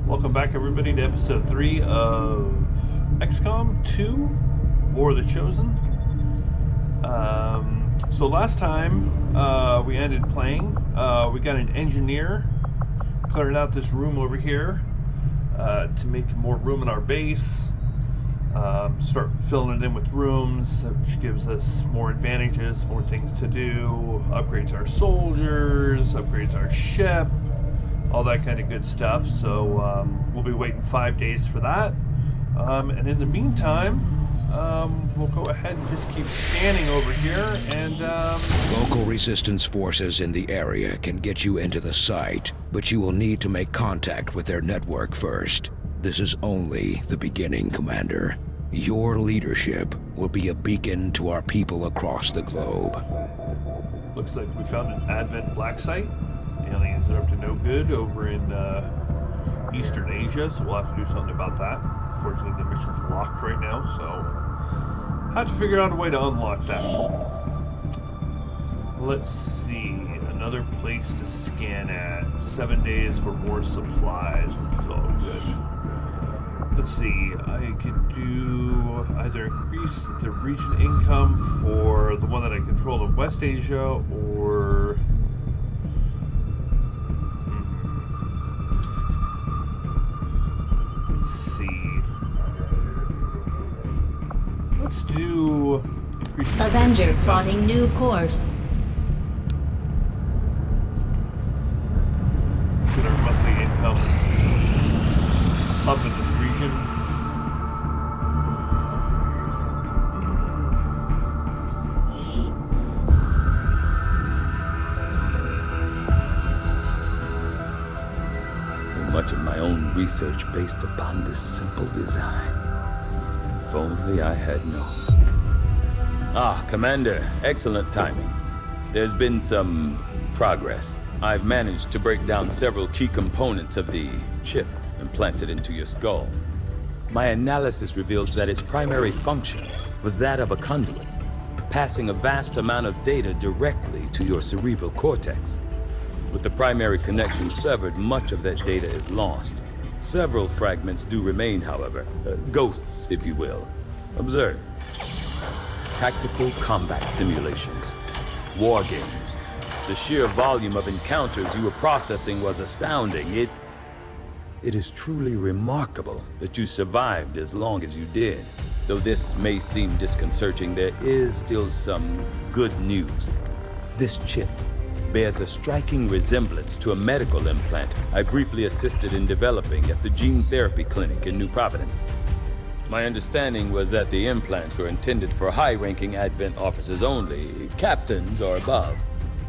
Welcome back, everybody, to episode 3 of XCOM 2, War of the Chosen. So last time we ended playing, we got an engineer clearing out this room over here to make more room in our base. Start filling it in with rooms, which gives us more advantages, more things to do, upgrades our soldiers, upgrades our ship, all that kind of good stuff. So we'll be waiting 5 days for that. And in the meantime, we'll go ahead and just keep scanning over here and... Local resistance forces in the area can get you into the site, but you will need to make contact with their network first. This is only the beginning, Commander. Your leadership will be a beacon to our people across the globe. Looks like we found an Advent black site. Aliens are up to no good over in Eastern Asia, so we'll have to do something about that. Unfortunately, the mission's locked right now, so have to figure out a way to unlock that. Let's see, another place to scan at. 7 days for more supplies, which is all good. Let's see, I could do either increase the region income for the one that I control in West Asia, or let's do Avenger plotting new course. Get our monthly income up in this region. So much of my own research based upon this simple design. If only I had known. Ah, Commander, excellent timing. There's been some progress. I've managed to break down several key components of the chip implanted into your skull. My analysis reveals that its primary function was that of a conduit, passing a vast amount of data directly to your cerebral cortex. With the primary connection severed, much of that data is lost. Several fragments do remain, however. Ghosts, if you will. Observe. Tactical combat simulations. War games. The sheer volume of encounters you were processing was astounding. It is truly remarkable that you survived as long as you did. Though this may seem disconcerting, there is still some good news. This chip bears a striking resemblance to a medical implant I briefly assisted in developing at the gene therapy clinic in New Providence. My understanding was that the implants were intended for high-ranking Advent officers only, captains or above.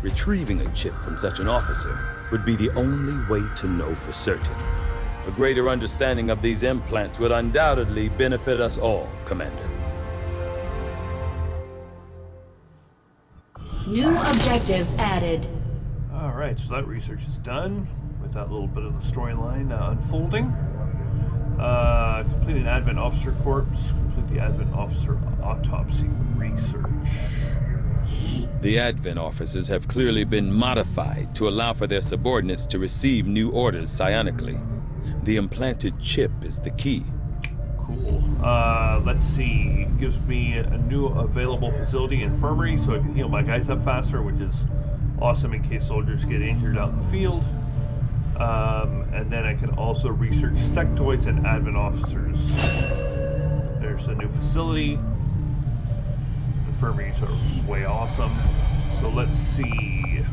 Retrieving a chip from such an officer would be the only way to know for certain. A greater understanding of these implants would undoubtedly benefit us all, Commander. New objective added. Alright, so that research is done with that little bit of the storyline unfolding. Complete an Advent officer corpse. Complete the Advent officer autopsy research. The Advent officers have clearly been modified to allow for their subordinates to receive new orders psionically. The implanted chip is the key. Cool. Let's see. It gives me a new available facility, infirmary, so I can heal my guys up faster, which is awesome in case soldiers get injured out in the field. And then I can also research sectoids and Advent officers. There's a new facility. Infirmaries are way awesome. So let's see.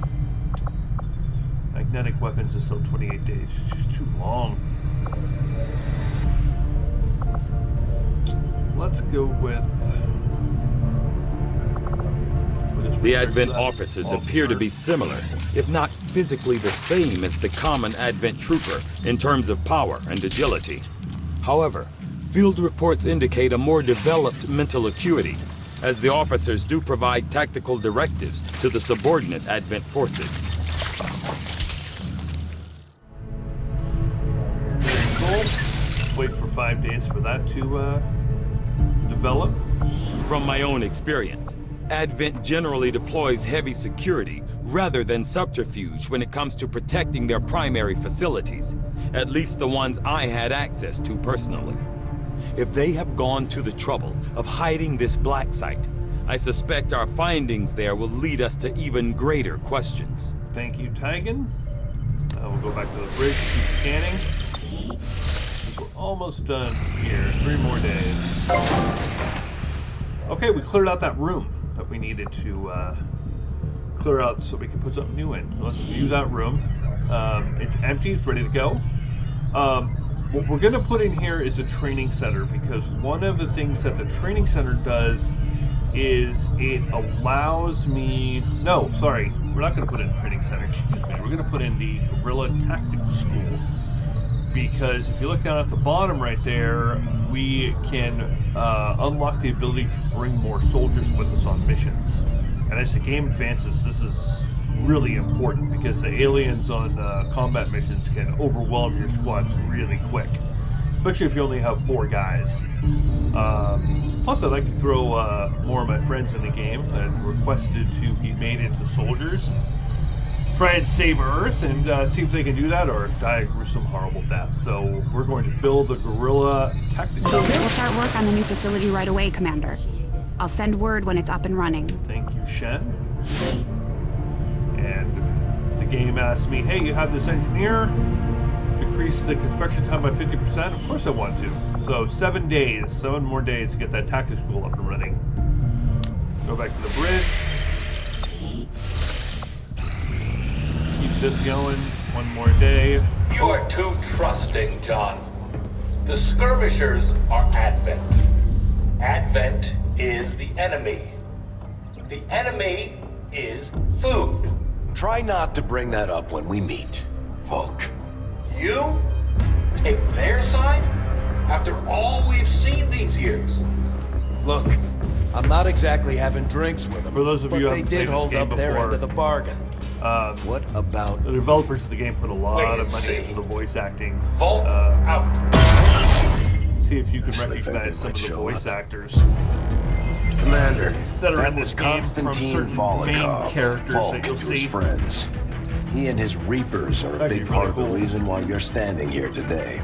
Magnetic weapons is still 28 days. It's just too long. Let's go with... The Advent officers appear to be similar, if not physically the same as the common Advent trooper in terms of power and agility. However, field reports indicate a more developed mental acuity, as the officers do provide tactical directives to the subordinate Advent forces. Cool. Wait for 5 days for that to develop. From my own experience, Advent generally deploys heavy security rather than subterfuge when it comes to protecting their primary facilities, at least the ones I had access to personally. If they have gone to the trouble of hiding this black site, I suspect our findings there will lead us to even greater questions. Thank you, Tigan. We'll go back to the bridge, keep scanning. We're almost done here. 3 more days. Okay, we cleared out that room that we needed to clear out so we can put something new in. So let's view that room. It's empty, it's ready to go. What we're going to put in here is a training center, because one of the things that the training center does is it allows me... No, sorry, we're not going to put in a training center, excuse me. We're going to put in the Guerrilla Tactical School, because if you look down at the bottom right there, we can unlock the ability to bring more soldiers with us on missions. And as the game advances, this is really important, because the aliens on combat missions can overwhelm your squads really quick, especially if you only have 4 guys. Plus, I'd like to throw more of my friends in the game that requested to be made into soldiers, try and save Earth, and see if they can do that or die a gruesome, horrible death. So we're going to build the Guerrilla Tactical. We'll start work on the new facility right away, Commander. I'll send word when it's up and running. Thank you, Shen. And the game asked me, hey, you have this engineer, decrease the construction time by 50%. Of course I want to. So 7 days, 7 more days to get that tactics school up and running. Go back to the bridge. Keep this going, 1 more day. You are too trusting, John. The skirmishers are Advent. Advent is the enemy. The enemy is food. Try not to bring that up when we meet, Volk. You take their side after all we've seen these years. Look, I'm not exactly having drinks with them, For those of but you who they haven't did played this hold game up their before, end of the bargain. What about... The developers of the game put a lot Wait of and money see. into the voice acting. Volk out. See if you can Actually, I think recognize they some might of the show voice up. actors Commander, that are that in this was game from Konstantin certain main Volokov, characters Volk that you'll to his see. friends. He and his Reapers are a Actually, big part of really the cool. reason why you're standing here today.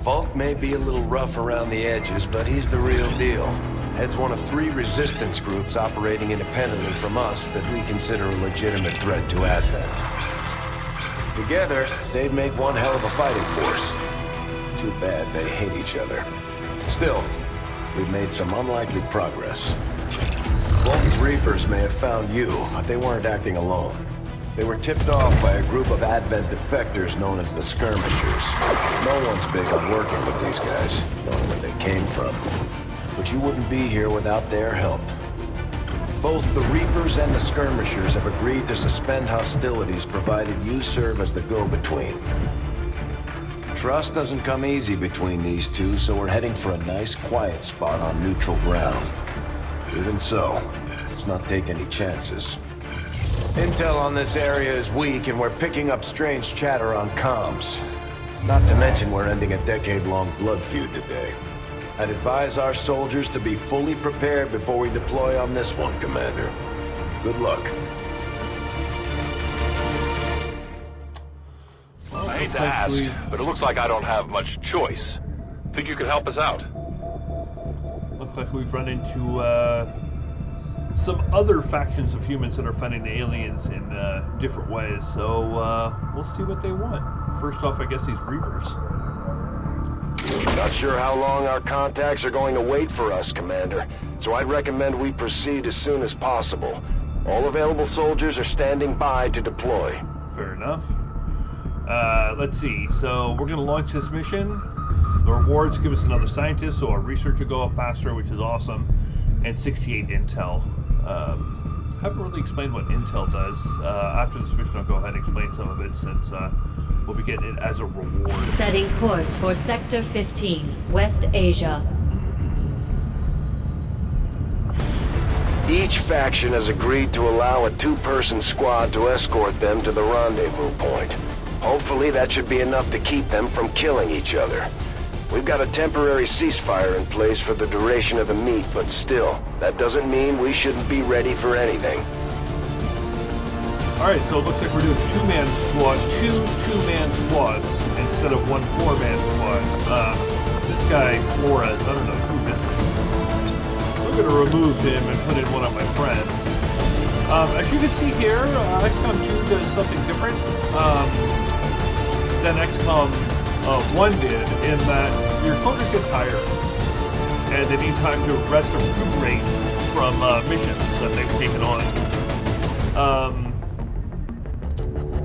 Volk may be a little rough around the edges, but he's the real deal. Heads one of 3 resistance groups operating independently from us that we consider a legitimate threat to Advent. Together, they'd make one hell of a fighting force. Too bad they hate each other. Still, we've made some unlikely progress. Volk's Reapers may have found you, but they weren't acting alone. They were tipped off by a group of Advent defectors known as the Skirmishers. No one's big on working with these guys, knowing where they came from. But you wouldn't be here without their help. Both the Reapers and the Skirmishers have agreed to suspend hostilities provided you serve as the go-between. Trust doesn't come easy between these two, so we're heading for a nice, quiet spot on neutral ground. Even so, let's not take any chances. Intel on this area is weak, and we're picking up strange chatter on comms. Not to mention we're ending a decade-long blood feud today. I'd advise our soldiers to be fully prepared before we deploy on this one, Commander. Good luck. I hate to ask, but it looks like I don't have much choice. Think you could help us out? Looks like we've run into some other factions of humans that are fighting the aliens in different ways, so we'll see what they want. First off, I guess these Reapers. Not sure how long our contacts are going to wait for us, Commander, so I'd recommend we proceed as soon as possible. All available soldiers are standing by to deploy. Fair enough. Let's see, so we're going to launch this mission. The rewards give us another scientist, so our research will go up faster, which is awesome, and 68 intel. Haven't really explained what intel does. After this mission, I'll go ahead and explain some of it, since we'll be getting it as a reward. Setting course for Sector 15, West Asia. Each faction has agreed to allow a 2-person squad to escort them to the rendezvous point. Hopefully that should be enough to keep them from killing each other. We've got a temporary ceasefire in place for the duration of the meet, but still, that doesn't mean we shouldn't be ready for anything. Alright, so it looks like we're doing two two-man squads instead of one four-man squad. This guy, Flores, I don't know who this is. We're going to remove him and put in one of my friends. As you can see here, XCOM 2 does something different than XCOM 1 did, in that your soldiers get tired and they need time to rest and recuperate from missions that they've taken on.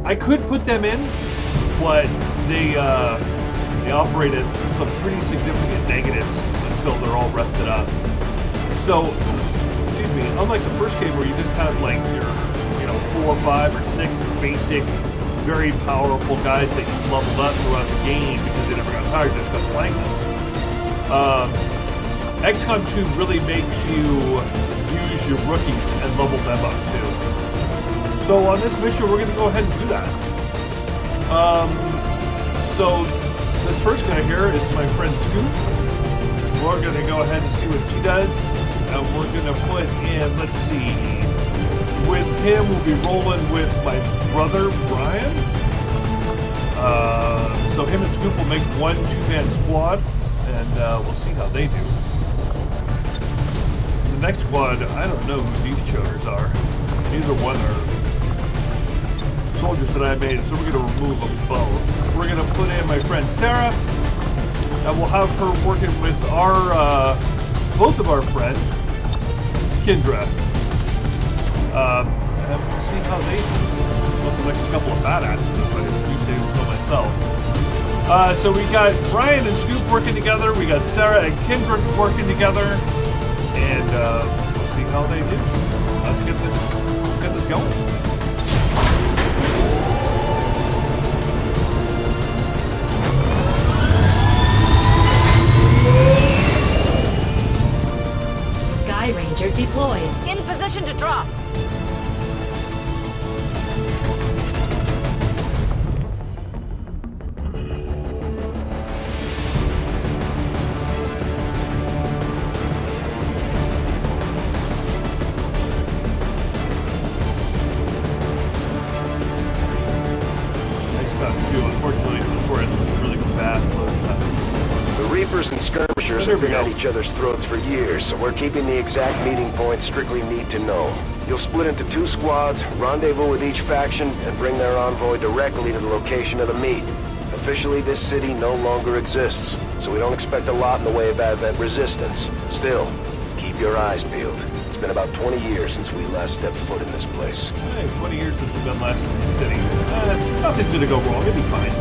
I could put them in, but they operate at some pretty significant negatives until they're all rested up. So, excuse me, unlike the first game where you just have like your, 4, 5, or 6 basic, very powerful guys that you leveled up throughout the game because they never got tired just of playing them. XCOM 2 really makes you use your rookies and level them up too. So on this mission, we're going to go ahead and do that. So this first guy here is my friend Scoop. We're going to go ahead and see what he does. And we're going to put in, let's see, with him we'll be rolling with my brother Brian. So him and Scoop will make one two-man squad, and we'll see how they do. The next squad, I don't know who these chokers are. Neither one are soldiers that I made, so we're going to remove them both. We're going to put in my friend Sarah, and we'll have her working with our both of our friends, Kendra. And we'll see how they do. Looking like a couple of badasses, if I do say so myself. So we got Brian and Scoop working together, we got Sarah and Kendra working together, and we'll see how they do. Let's get this going. Sky Ranger deployed. In position to drop. Unfortunately, this forest was really fast. The Reapers and Skirmishers have been at each other's throats for years, so we're keeping the exact meeting points strictly need to know. You'll split into 2 squads, rendezvous with each faction, and bring their envoy directly to the location of the meet. Officially, this city no longer exists, so we don't expect a lot in the way of advent resistance. Still, keep your eyes peeled. It's been about 20 years since we last stepped foot in this place. Hey, 20 years since we've been last in the city. Nothing's gonna go wrong, it'll be fine.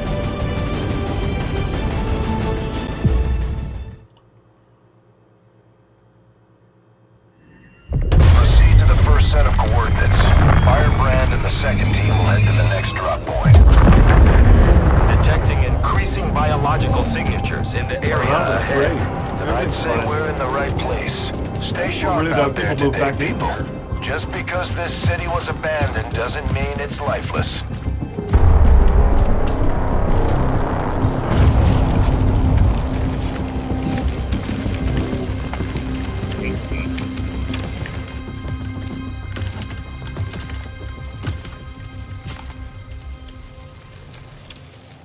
Proceed to the first set of coordinates. Firebrand and the second team will head to the next drop point. Detecting increasing biological signatures in the area ahead. Then I'd say we're in the right place. Stay sharp out there today, people. Just because this city was abandoned doesn't mean it's lifeless.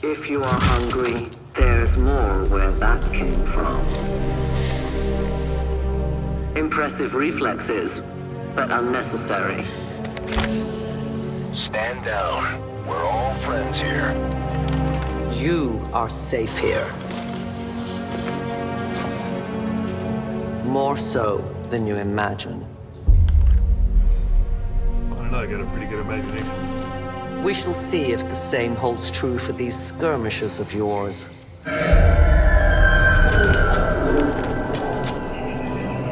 If you are hungry, there's more where that came from. Impressive reflexes, but unnecessary. Stand down. We're all friends here. You are safe here. More so than you imagine. I don't know, I got a pretty good imagination. We shall see if the same holds true for these skirmishers of yours.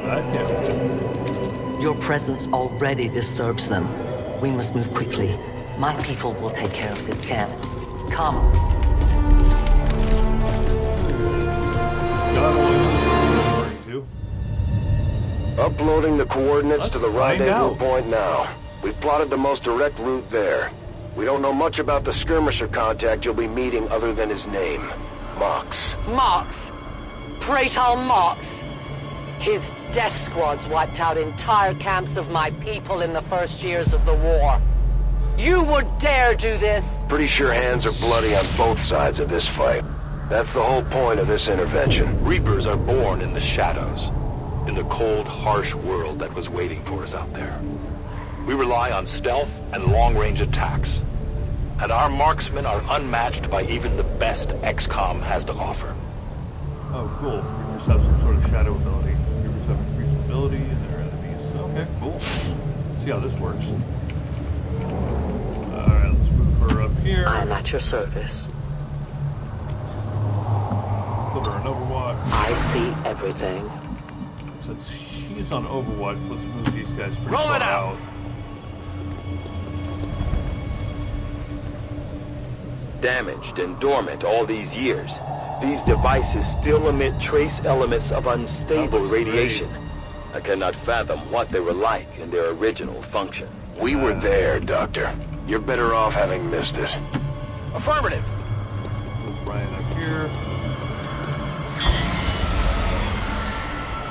That can't be good. Your presence already disturbs them. We must move quickly. My people will take care of this camp. Come. Uploading the coordinates to the rendezvous point now. We've plotted the most direct route there. We don't know much about the skirmisher contact you'll be meeting other than his name, Mox. Mox. Praetor Mox. His death squads wiped out entire camps of my people in the first years of the war. You would dare do this? Pretty sure hands are bloody on both sides of this fight. That's the whole point of this intervention. Reapers are born in the shadows, in the cold, harsh world that was waiting for us out there. We rely on stealth and long-range attacks. And our marksmen are unmatched by even the best XCOM has to offer. Oh, cool. Reapers have some sort of shadow ability. Reapers have increased ability in their enemies. Okay, cool. Let's see how this works. Alright, let's move her up here. I'm at your service. Put her on Overwatch. I see everything. Since she's on Overwatch, let's move these guys pretty Roll far it out. Damaged and dormant all these years, these devices still emit trace elements of unstable radiation. I cannot fathom what they were like in their original function. We were there, Doctor. You're better off having missed it. Affirmative. Move Brian up here.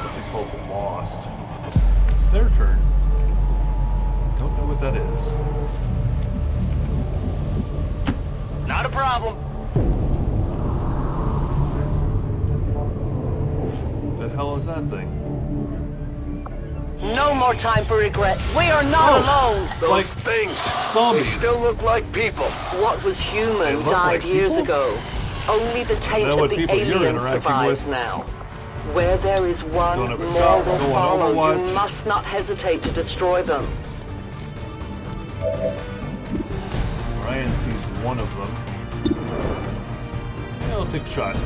Something called the Lost. It's their turn. Don't know what that is. Not a problem. What the hell is that thing? No more time for regret. We are not alone. Those Like things, zombies. they still look like people. What was They human look died like years people? ago. Only the taint Is that what of the people you're alien interacting survives with? now. Where there is one, Don't have a more shot. will Go on follow. Overwatch. You must not hesitate to destroy them. Brian sees one of them. Yeah, I'll take a shot.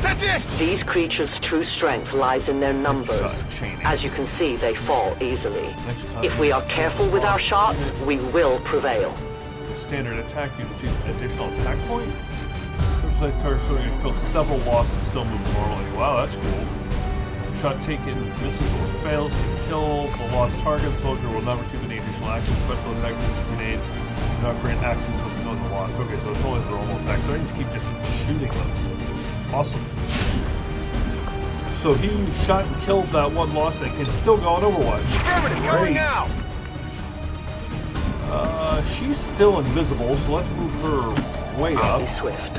That's it! These creatures' true strength lies in their numbers. Shot, chaining. As you can see, they fall easily. Next time If we are careful with our shots, we will prevail. The standard attack unit takes an additional attack point. Looks like target showing it killed several losses and still move normally. Wow, that's cool. Shot taken, misses or fails to kill the lost target. Soldier will not receive any additional actions. Special attack grenades do not grant actions to kill the lost. Okay, so it's only the normal attack. So I can just keep just shooting them. Awesome. So he shot and killed that one lost and can still go on Overwatch. Affirmative, going now! She's still invisible, so let's move her way I'll up. be swift.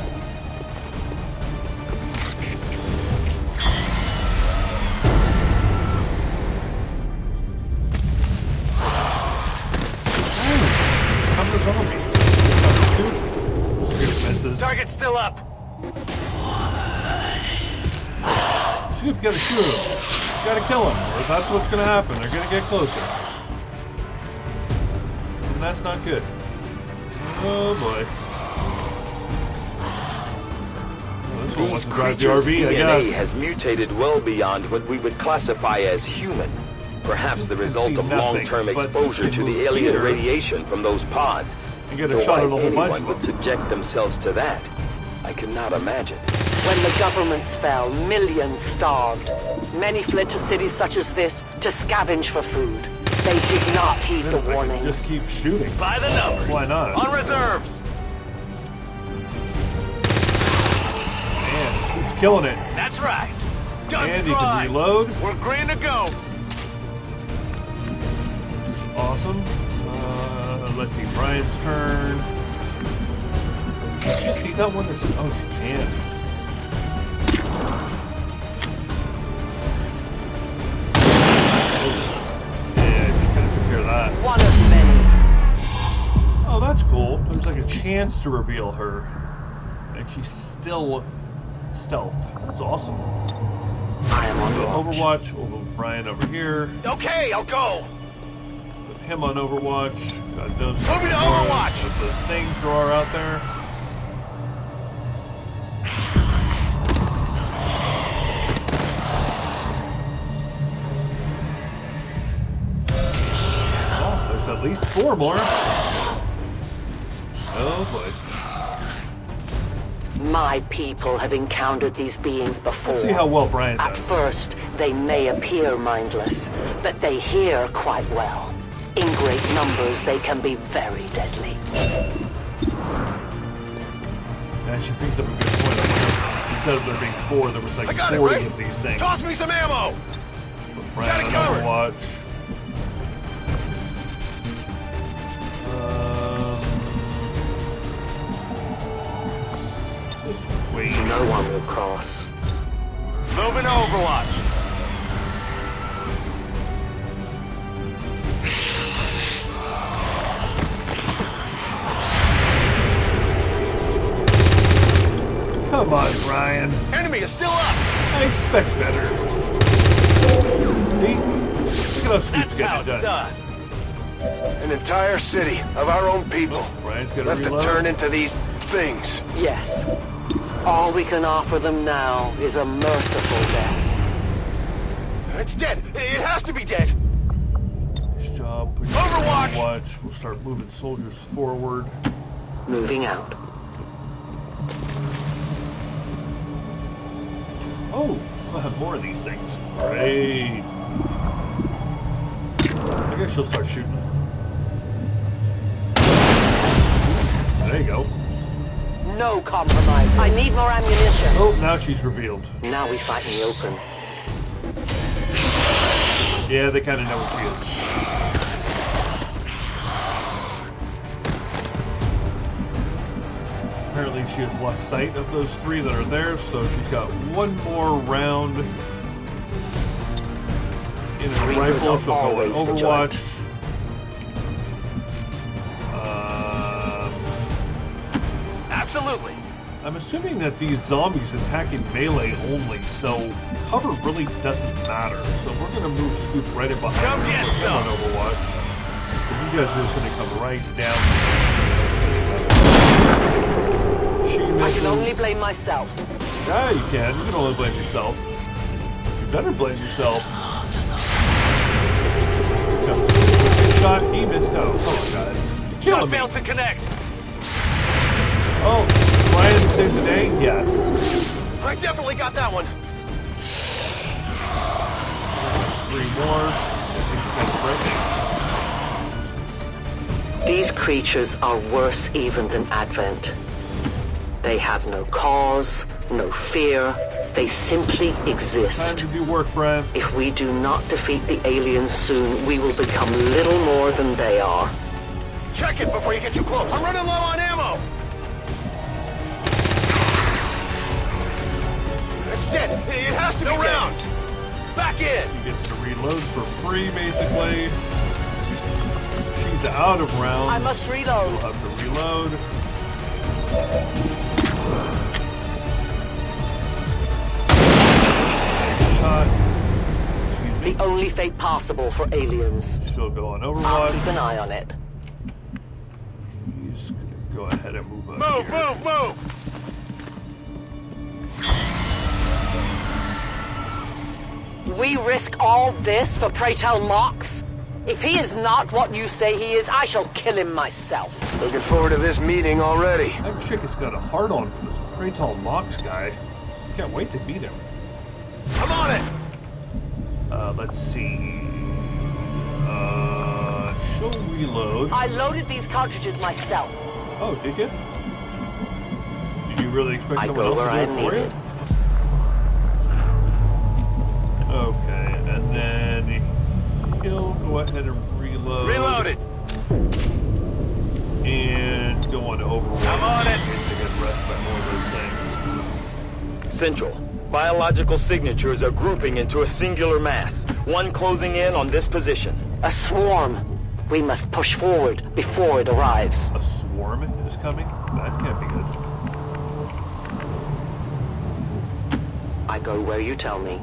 Come to zombies. Misses. Target's still up! Shoot, you gotta shoot him. You gotta kill him, or that's what's gonna happen. They're gonna get closer. And that's not good. Oh boy. Well, this one wants These to drive the creatures' RV, I DNA guess. has mutated well beyond what we would classify as human. Perhaps the result of nothing, long-term but exposure you to can the move alien here radiation from those pods. and get a Though shot why at a whole bunch anyone of would them. subject themselves to that, I cannot imagine. When the governments fell, millions starved. Many fled to cities such as this to scavenge for food. They did not heed the I can warnings. just keep shooting. By the numbers! Why not? On reserves! Man, keeps killing it. That's right! Guns And you can dry. reload. We're green to go! Awesome. Let's see, Brian's turn. Did you see that one? Oh, she can. Yeah, just gonna take care of that. One of many. Oh, that's cool. There's like a chance to reveal her. And she's still stealthed. That's awesome. I am on So watch. Overwatch, we'll move Brian over here. Okay, I'll go! Put him on Overwatch. God knows Move me to Overwatch! what the things there are out there. Oh, there's at least 4 more. Oh boy. My people have encountered these beings before. Let's see how well Brian At does. first, they may appear mindless, but they hear quite well. In great numbers, they can be very deadly. And she brings up a good point. I wonder, instead of there being 4, there was like 40 of these things. Toss me some ammo! Right on Overwatch. Wait. No one will cross. Moving to Overwatch. Come on, Ryan. Enemy is still up! I expect better. See? Look at how Scoop's getting it done. An entire city of our own people. Oh, Ryan's gonna left to reload. turn into these things. Yes. All we can offer them now is a merciful death. It's dead! It has to be dead! Nice job. Overwatch! We'll start moving soldiers forward. Moving out. Oh, we'll have more of these things. Great. I guess she'll start shooting. There you go. No compromise. I need more ammunition. Oh, now she's revealed. Now we fight in the open. Yeah, they kind of know what she is. Apparently she has lost sight of those 3 that are there, so she's got 1 more round in her rifle. She'll go in Overwatch. Absolutely. I'm assuming that these zombies attacking melee only, so cover really doesn't matter. So we're going to move Scoop right in behind her on Overwatch. So you guys are just going to come right down. I can only blame myself. Yeah, you can. You can only blame yourself. You better blame yourself. Shot, he missed out. Come on, guys. You're killing me. Failed to connect. Oh, Ryan saved the day? Yes. I definitely got that one. 3 more. I think These creatures are worse even than Advent. They have no cause, no fear. They simply exist. Time to do work, Brian. If we do not defeat the aliens soon, we will become little more than they are. Check it before you get too close. I'm running low on ammo. It's dead. It has to be rounds. Back in. He gets to reload for free, basically. She's out of rounds. I must reload. We'll have to reload. The only fate possible for aliens. She'll go on I'll Overwatch. keep an eye on it. He's gonna go ahead and move up here. Move! We risk all this for Pray Tell Mox? If he is not what you say he is, I shall kill him myself. Looking forward to this meeting already. That chick has got a hard on for this Pray Tell Mox guy. Can't wait to beat him. I'm on it! Let's see. She'll reload. I loaded these cartridges myself. Oh, did you? Did you really expect I someone go else where to I do am it for needed. you? Okay, and then he'll go ahead and reload. Reload it! And go on to Overwatch. I'm on it! To get rest by more of those things. Central. Biological signatures are grouping into a singular mass. One closing in on this position. A swarm. We must push forward before it arrives. A swarm is coming? That can't be good. I go where you tell me.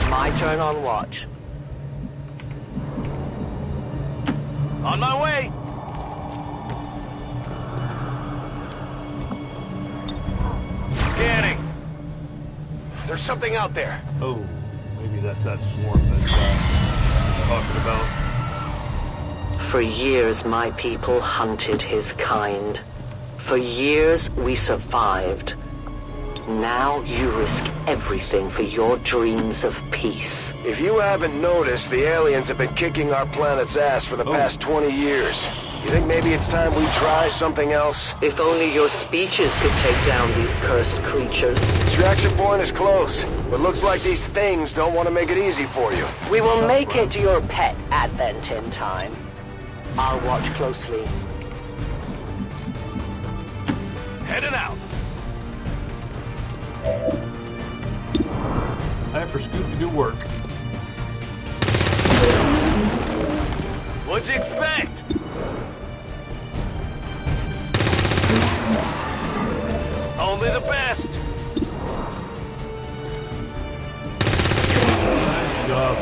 My turn on watch. On my way! Scanning! There's something out there. Oh, maybe that's that swarm that's talking about. For years, my people hunted his kind. For years, we survived. Now you risk everything for your dreams of peace. If you haven't noticed, the aliens have been kicking our planet's ass for the past 20 years. You think maybe it's time we try something else? If only your speeches could take down these cursed creatures. Extraction point is close, but looks like these things don't want to make it easy for you. We will make it your pet advent in time. I'll watch closely. Heading out. Time for Scoop to do work. What'd you expect? Only the best. Nice job.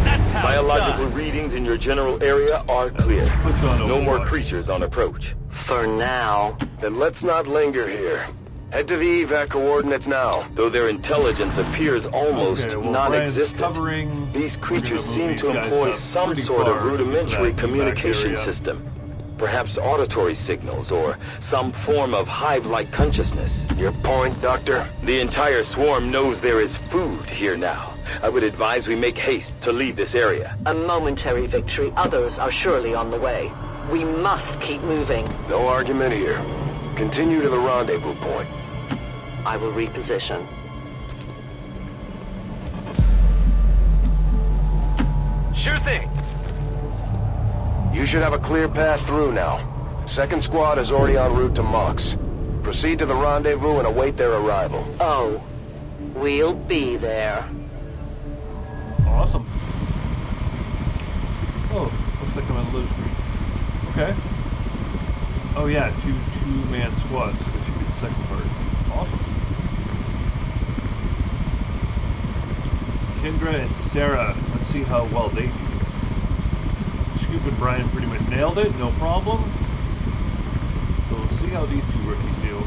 That's how Biological it's done. readings in your general area are clear. Put you on No more overwatch. creatures on approach. For now. Then let's not linger here. Head to the evac coordinates now. Though their intelligence appears almost Okay, well, non-existent, Brian's covering. these We're creatures gonna seem move to these guys employ up some pretty sort of far into rudimentary that communication evac area. system. Perhaps auditory signals or some form of hive-like consciousness. Your point, Doctor? The entire swarm knows there is food here now. I would advise we make haste to leave this area. A momentary victory. Others are surely on the way. We must keep moving. No argument here. Continue to the rendezvous point. I will reposition. Sure thing. You should have a clear path through now. Second squad is already en route to Mox. Proceed to the rendezvous and await their arrival. Oh, we'll be there. Awesome. Oh, looks like I'm on Liv Street. Okay. Oh yeah, two-man squads. That should be the second part. Awesome. Kendra and Sarah. Let's see how well they do. Scoop and Brian pretty much nailed it, no problem. So we'll see how these two rookies do.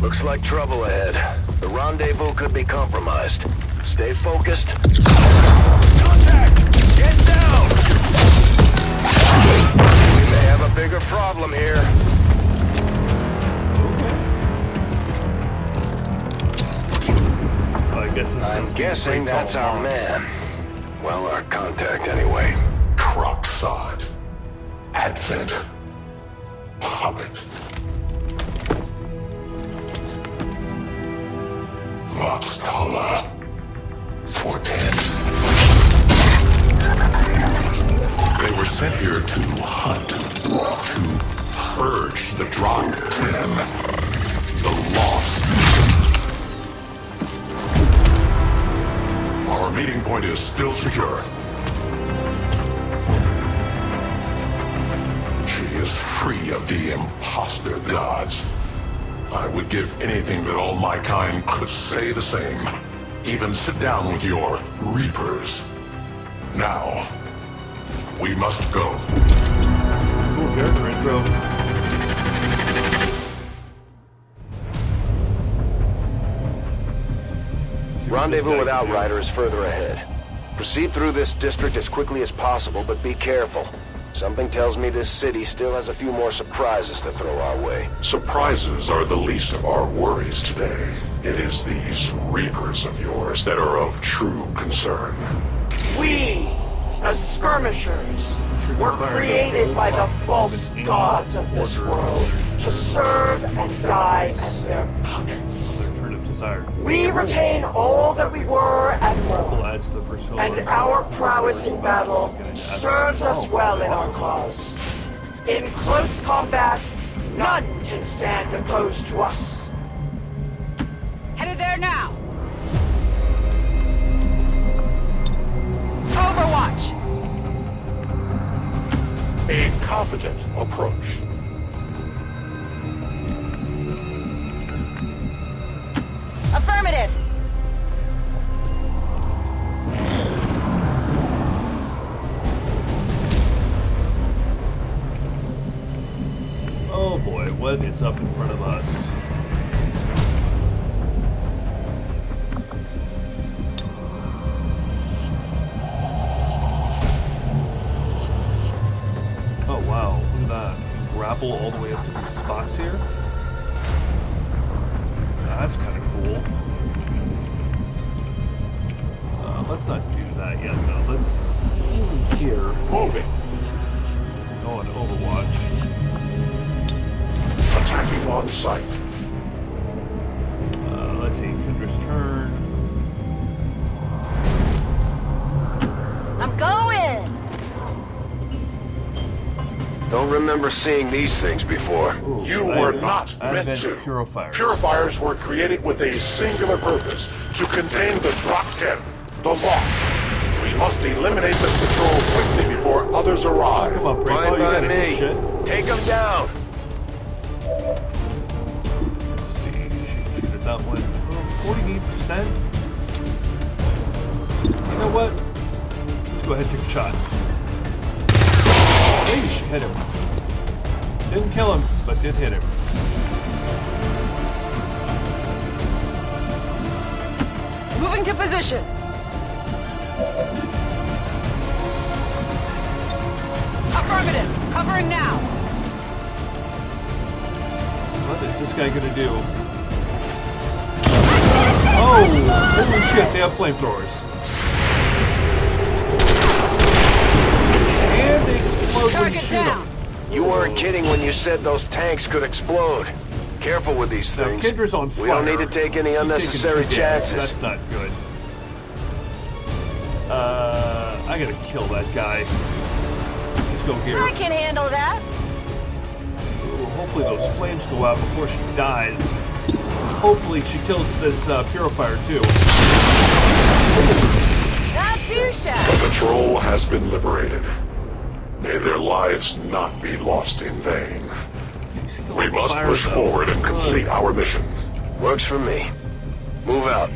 Looks like trouble ahead. The rendezvous could be compromised. Stay focused. Contact! Get down! We may have a bigger problem here. I'm guessing that's our man. Well, our contact anyway. Crocksod. Advent. Hobbit. Voxtala. Fortet. They were sent here to hunt. To purge the Drop 10. The Lost. Our meeting point is still secure. She is free of the imposter gods. I would give anything that all my kind could say the same. Even sit down with your Reapers. Now, we must go. Cool character intro. Rendezvous with Outrider is further ahead. Proceed through this district as quickly as possible, but be careful. Something tells me this city still has a few more surprises to throw our way. Surprises are the least of our worries today. It is these Reapers of yours that are of true concern. We, the Skirmishers, were created by the false gods of this world to serve and die as their puppets. We retain all that we were and more, and our prowess in battle serves us well in our cause. In close combat, none can stand opposed to us. Headed there now! Overwatch! A confident approach. Affirmative! Oh boy, what is up in front of us? Oh wow, look at that. You can grapple all the way up to these spots here. That's kind of cool. Don't remember seeing these things before. You were not meant to. Purifiers were created with a singular purpose, to contain the Drop 10, the Lost. We must eliminate this patrol quickly before others arrive. Come on, Brave. Fine by me. Take them down. Let's see. Shoot at that one. 48%. You know what? Let's go ahead and take a shot. Eesh, hit him. Didn't kill him, but did hit him. Moving to position. Affirmative. Covering now. What is this guy gonna do? Oh! Holy shit, they have flamethrowers. And they explode when you shoot them. You weren't kidding when you said those tanks could explode. Careful with these things. Kendra's on fire. We don't need to take any unnecessary chances. That's not good. I gotta kill that guy. Let's go here. I can handle that. Ooh, hopefully those flames go out before she dies. Hopefully she kills this purifier too. Not too shabby. The patrol has been liberated. May their lives not be lost in vain. We must push forward and complete our mission. Works for me. Move out.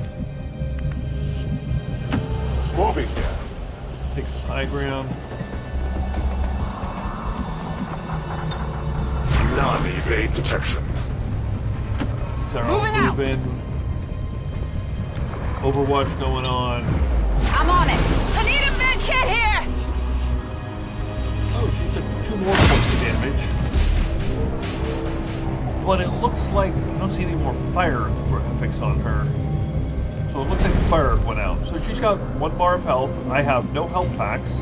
Moving here. Take some high ground. Non-evade detection. Sarah moving. Overwatch going on. I'm on it. I need a med kit here. Oh, she took 2 more points of damage. But it looks like I don't see any more fire effects on her. So it looks like the fire went out. So she's got 1 bar of health. I have no health packs.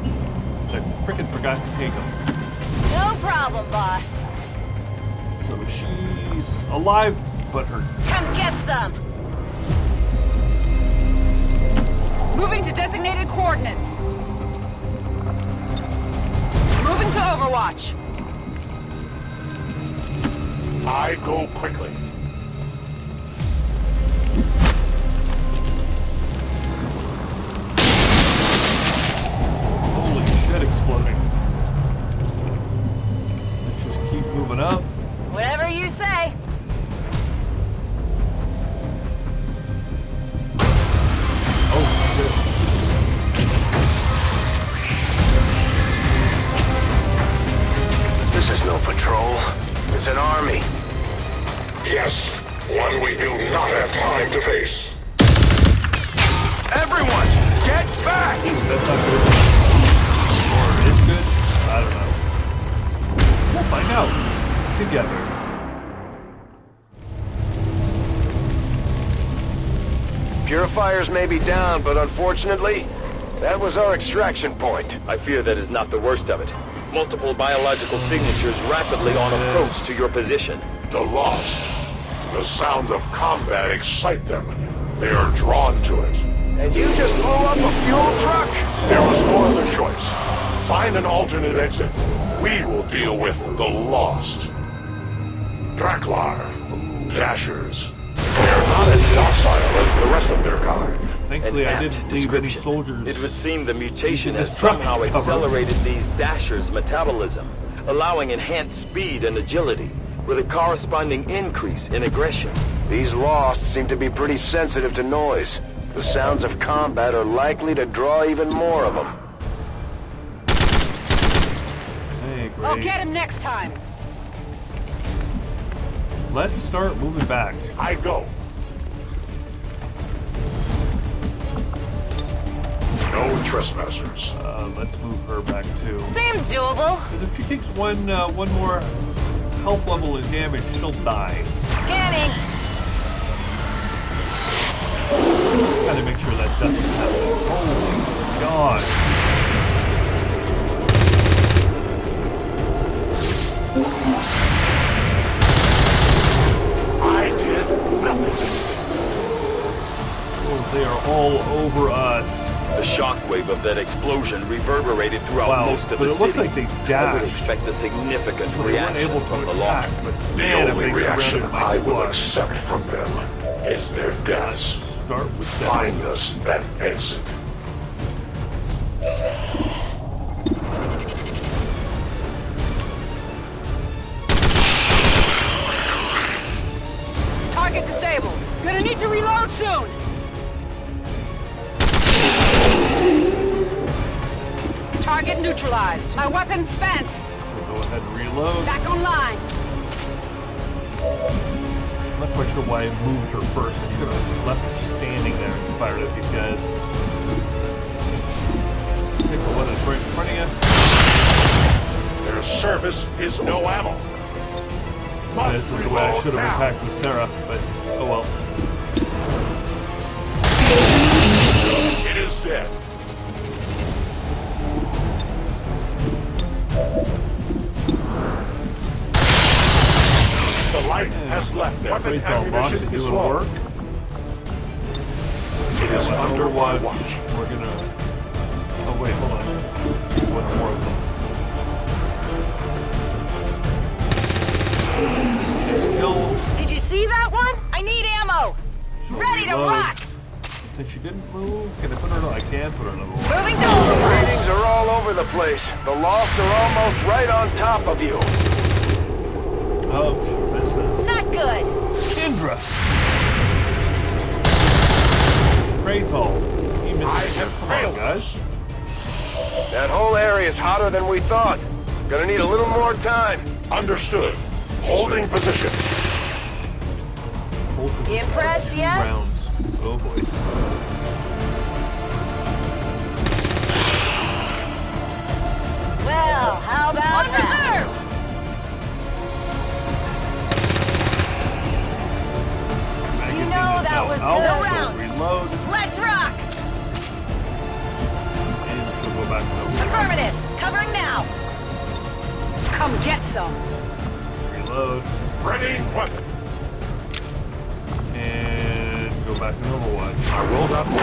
I frickin' forgot to take them. No problem, boss. So she's alive, but hurt. Come get some. Moving to designated coordinates. Moving to Overwatch. I go quickly. Holy shit, exploding. Let's just keep moving up. Whatever you say. Oh shit. This is no patrol. It's an army. Yes, one we do not have time to face. Everyone, get back! That's not good. Or is good? I don't know. We'll find out. Together. Purifiers may be down, but unfortunately, that was our extraction point. I fear that is not the worst of it. Multiple biological signatures rapidly on approach to your position. The Lost. The sounds of combat excite them. They are drawn to it. And you just blew up a fuel truck? There was no other choice. Find an alternate exit. We will deal with the Lost. Draklar. Dashers. They are not as docile as the rest of their kind. Thankfully, I didn't leave any soldiers. It would seem the mutation This has truck somehow is covered. accelerated these Dashers' metabolism, allowing enhanced speed and agility, with a corresponding increase in aggression. These Lost seem to be pretty sensitive to noise. The sounds of combat are likely to draw even more of them. Hey, great. I'll get him next time. Let's start moving back. I go. No trespassers. Let's move her back too. Seems doable. Because if she takes one more health level and damage, she'll die. Scanning. Gotta make sure that doesn't happen. Oh my god. I did nothing. Oh, they are all over us. The shockwave of that explosion reverberated throughout most of the but it looks city. like they I would dashed. expect a significant So they weren't reaction able to from the attack, Lost. but The man, if only they reaction surrounded my I will squad. accept from them is their deaths. Start with that. Find us that exit. Target disabled. Gonna need to reload soon. Target neutralized. My weapon's spent. So go ahead and reload. Back online. I'm not quite sure why I moved her first. I should have left her standing there and fired at these guys. Take the one that's right in front of you. Their service is no ammo. This is the way I should have attacked with Sarah, but oh well. It is dead. The light has left them. Wait till Mox is doing work. It is under my watch. We're gonna... Oh wait, hold on. One more of them. Did you see that one? I need ammo. Ready to rock. Since she didn't move, can I put her on? I can put her on another one. Moving to Readings are all over the place. The Lost are almost right on top of you. Oh, she misses. Not good. Indra! Kratal. He misses. Come on, guys. That whole area is hotter than we thought. Gonna need a little more time. Understood. Holding position. Impressed yet? Rounds. Oh boy. Well, how about that? You know that was good. Rounds. Reload. Let's rock. And we'll go back to the Affirmative. Covering now. Come get some. reload. Ready weapon. And go back to Overwatch. I will not move.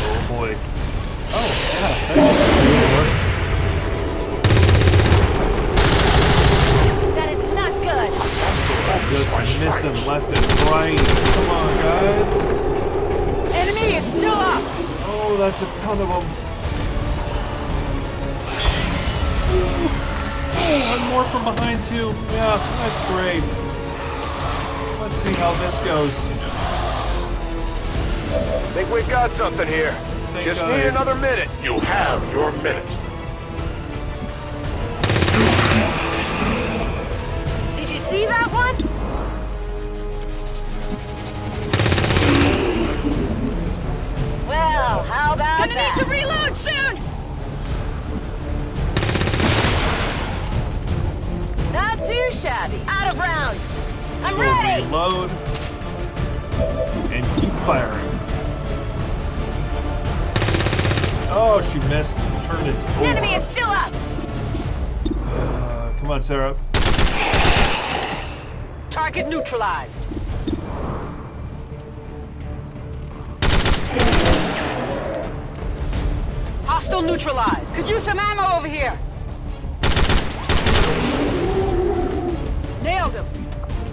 Oh boy. Oh, yeah. That is not good. Just miss him left and right. Come on, guys. Enemy is still up. Oh, that's a ton of them. Oh, and more from behind too. Yeah, that's great. Let's see how this goes. Think we got something here. Just need another minute. You have your minute. Did you see that one? Well, how about Gonna that? need to reload soon! Not too shabby. Out of rounds. I'm Go ready. reload. And keep firing. Oh, she missed. Turn its The over. enemy is still up. Come on, Sarah. Target neutralized. Hostile neutralized. Could use some ammo over here. Nailed him.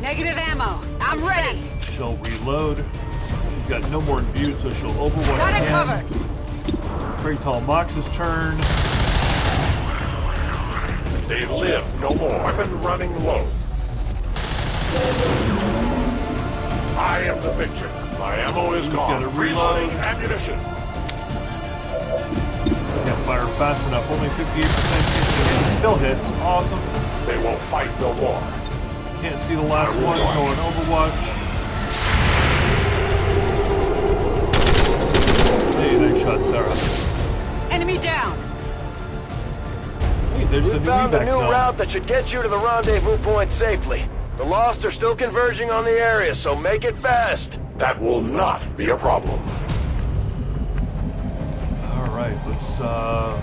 Negative ammo. I'm ready. She'll reload. She's got no more in view, so she'll overwatch Got it again. covered. Very tall Mox's turn. They live no more. Weapon running low. I am the victor. My ammo is Who's gone. gonna reload? Ammunition. Can't fire fast enough. Only 58% hit. Still hits. Awesome. They will fight no more. Can't see the last one. Going Overwatch. Hey, nice shot, Sarah. Enemy down. Hey, there's We the new found a evac new zone. route that should get you to the rendezvous point safely. The Lost are still converging on the area, so make it fast. That will not be a problem. Alright, let's how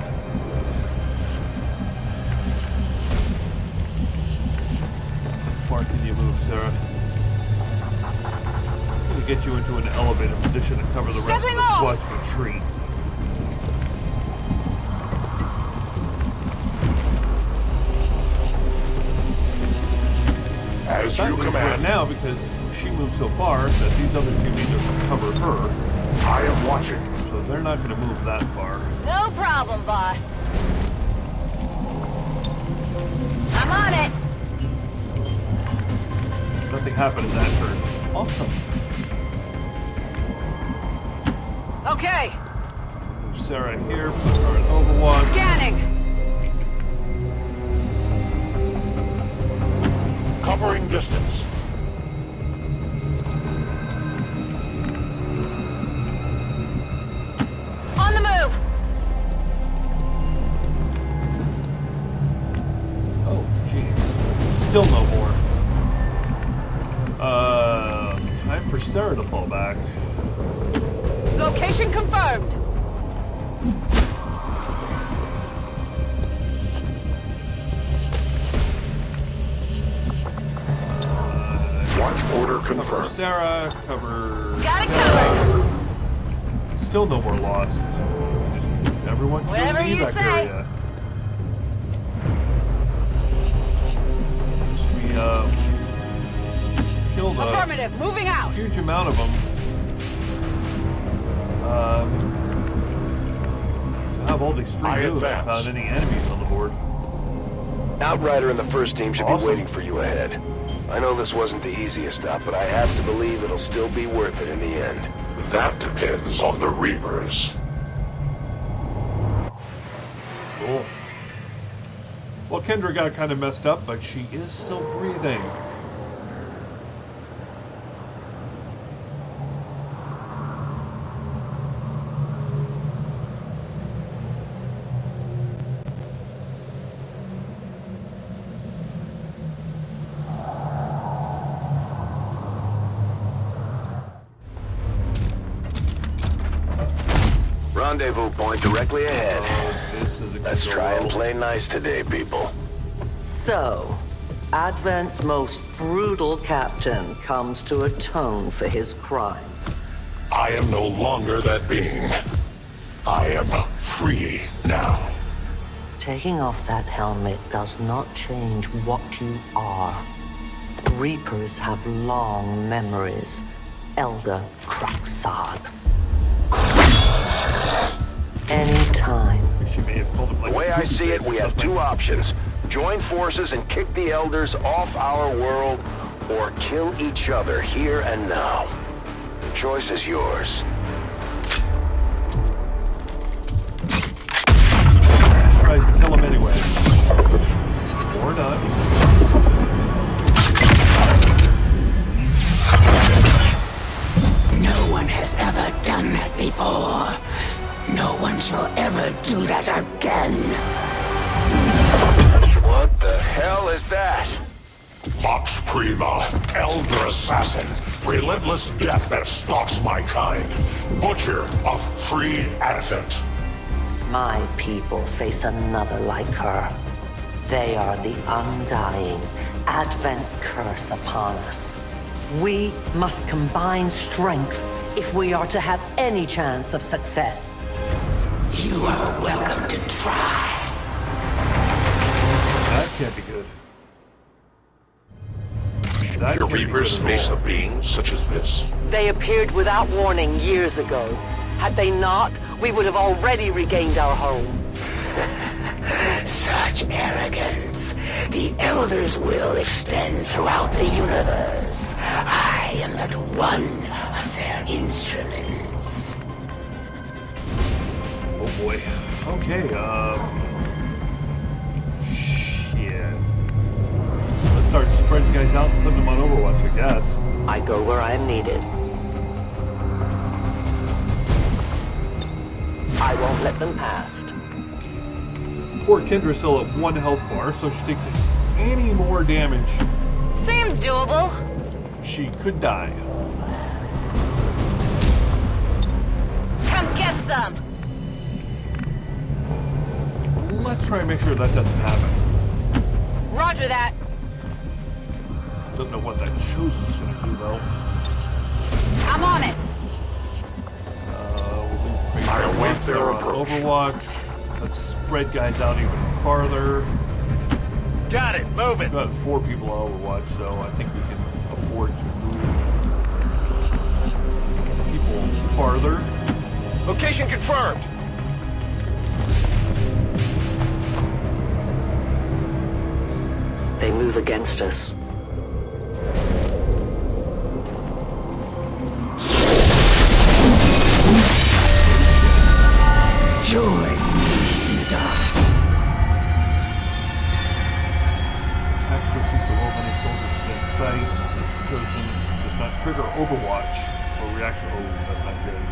far can you move, Sarah? to get you into an elevated position to cover the rest of the squad's retreat. As that you means command. right now, because she moved so far, that these other two need to cover her. I am watching. So they're not going to move that far. No problem, boss. I'm on it. Nothing happened in that turn. Awesome. Okay. Move Sarah here, put her in Overwatch. Scanning. Covering distance. On the move. Oh, jeez. Still no more. Time for Sarah to fall back. Location confirmed. Watch order Cover confirmed. Sarah, cover... Got it covered. Still no more lost. Just everyone to Whatever the you evac say. area. We killed a Affirmative. Moving out. huge amount of them. To have all these free moves without any enemies on the board. Outrider and the first team should Awesome. be waiting for you ahead. I know this wasn't the easiest stop, but I have to believe it'll still be worth it in the end. That depends on the Reapers. Cool. Well, Kendra got kind of messed up, but she is still breathing. Rendezvous point directly ahead. Oh, this is a Let's try and play nice today, people. So, Advent's most brutal captain comes to atone for his crimes. I am no longer that being. I am free now. Taking off that helmet does not change what you are. Reapers have long memories. Elder Cruxard. Anytime. She may have pulled him like The way a I poopy see it, face we or have something. two options. Join forces and kick the Elders off our world, or kill each other here and now. The choice is yours. Tries to kill him anyway. Or not. No one has ever done that before. No one shall ever do that again. What the hell is that? Vox Prima, Elder Assassin, relentless death that stalks my kind, Butcher of free Advent. My people face another like her. They are the undying, Advent's curse upon us. We must combine strength if we are to have any chance of success. You are welcome to try. That can't be good. That Your can't be Reapers good at face all. a being such as this. They appeared without warning years ago. Had they not, we would have already regained our home. Such arrogance. The Elder's will extends throughout the universe. I am but one of their instruments. Oh boy. Okay, shit. Let's start spreading guys out and putting them on Overwatch, I guess. I go where I am needed. I won't let them past. Poor Kendra's still at 1 health bar, so if she takes any more damage, Seems doable. she could die. Come get some. Let's try and make sure that doesn't happen. Roger that. Don't know what that Chosen's gonna do though. I'm on it. I await their approach. Overwatch. Let's spread guys out even farther. Got it. Move it. We've got 4 people on Overwatch, so I think we can afford to move people farther. Location confirmed. They move against us. Join me in the dark. Attacks to increase the roll many soldiers within sight. This chosen does not trigger Overwatch or reaction. Oh, that's not good.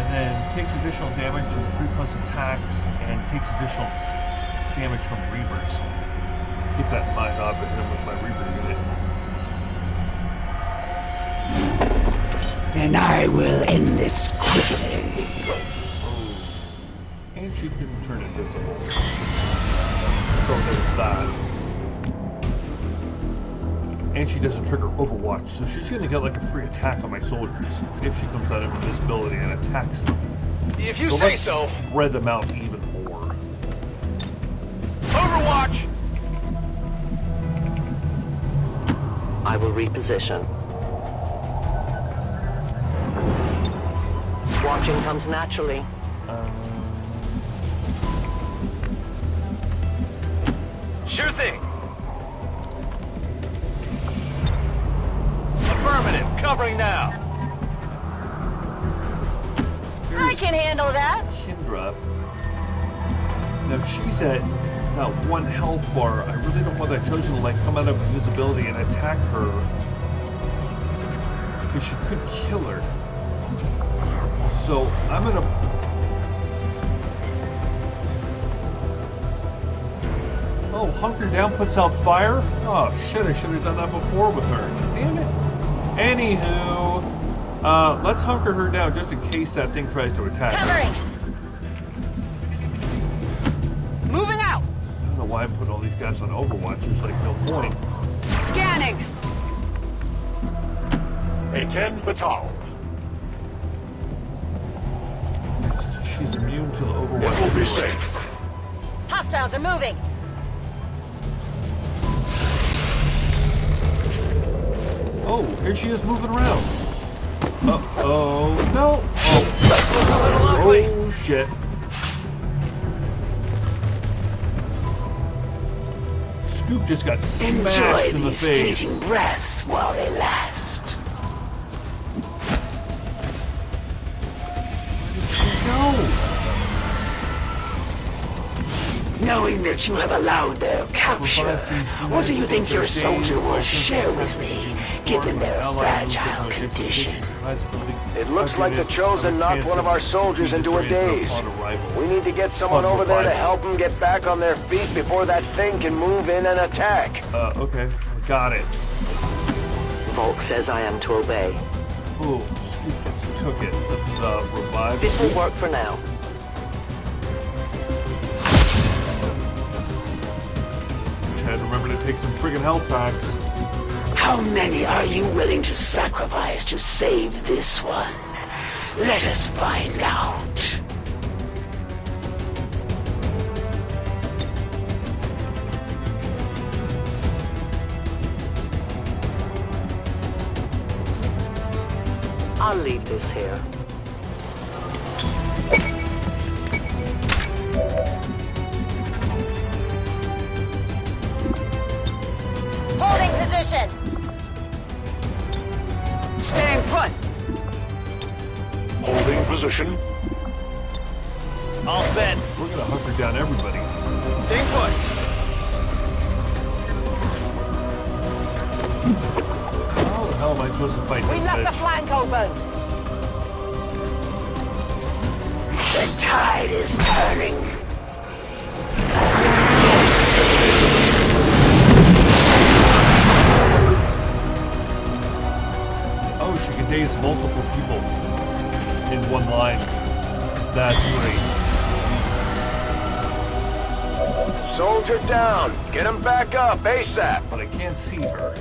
And then takes additional damage from 3+ attacks and takes additional damage from Reapers. Keep that in mind. I'll hit him with my Reaper unit. And I will end this quickly. And she can turn invisible. So there's that. And she doesn't trigger Overwatch, so she's gonna get like a free attack on my soldiers if she comes out of invisibility and attacks them. If you say so. Spread them out even more. Overwatch! I will reposition. Watching comes naturally. Sure thing. Affirmative. Covering now. I can handle that. Kendra. Now she's at that 1 health bar. I really don't want that chosen to like come out of invisibility and attack her. Because she could kill her. So I'm gonna... Oh, hunker down puts out fire? Oh shit, I should have done that before with her. Damn it. Anywho, let's hunker her down just in case that thing tries to attack her. Covering. Moving out. I don't know why I put all these guys on Overwatch. There's like no point. Scanning. A-10 Batal. She's immune to the Overwatch. It will be safe. Hostiles are moving. Oh, here she is moving around. Uh-oh. No. Oh, shit. Scoop just got smashed in the face. Enjoy these fleeting breaths while they last. Knowing that you have allowed their capture, what do you think your soldier will share with me, given their fragile condition? It looks like the Chosen knocked one of our soldiers into a daze. We need to get someone over there to help them get back on their feet before that thing can move in and attack. Okay. Got it. Volk says I am to obey. Oh, Scoop just took it. Let's revive. This will work for now. Had to remember to take some friggin' health packs. How many are you willing to sacrifice to save this one? Let us find out. I'll leave this here. Holding position. Staying put. Holding position. All set. We're gonna hunker down everybody. Staying put. How the hell am I supposed to fight We this left the bitch? flank open. The tide is turning. Oh, she can daze multiple people in one line. That's great. Soldier down. Get him back up ASAP. But I can't see her.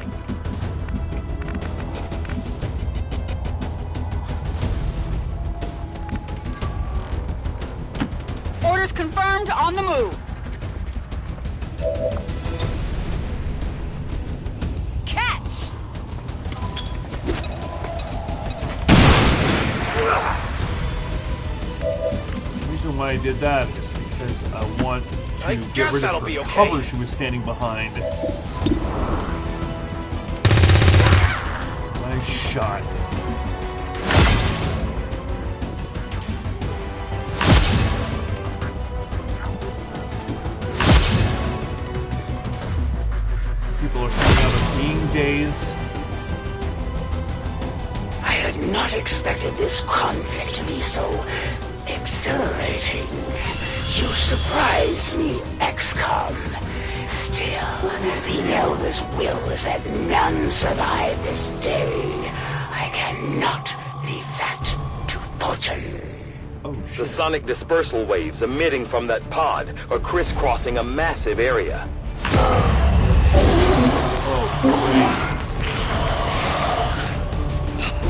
Hound on the move. Catch! The reason why I did that is because I want to get rid of her cover she was standing behind. Nice shot. People are coming out of being dazed. I had not expected this conflict to be so exhilarating. You surprised me, XCOM. Still, the Elder's will is that none survive this day. I cannot leave that to fortune. The sonic dispersal waves emitting from that pod are crisscrossing a massive area.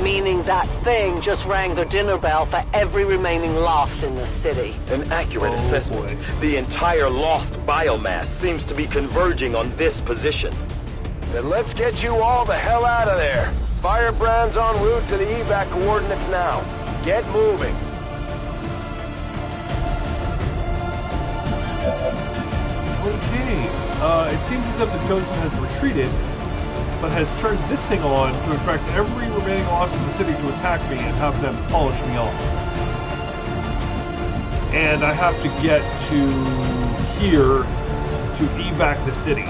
Meaning that thing just rang the dinner bell for every remaining Lost in the city. An accurate assessment. The entire Lost biomass seems to be converging on this position. Then let's get you all the hell out of there. Firebrand's en route to the evac coordinates now. Get moving. Okay. It seems as if the Chosen has retreated, but has turned this thing on to attract every remaining Lost in the city to attack me and have them polish me off. And I have to get to here to evac the city.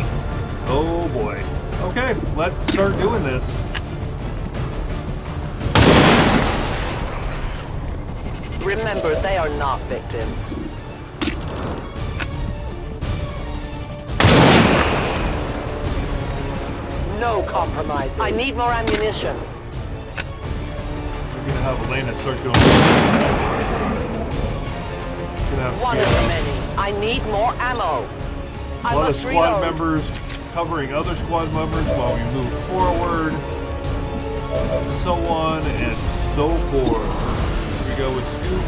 Oh boy. Okay, let's start doing this. Remember, they are not victims. No compromises. I need more ammunition. We're gonna have Elena start doing. One of the many. I need more ammo. A lot of squad members covering other squad members while we move forward, so on and so forth. Here we go with Scoop.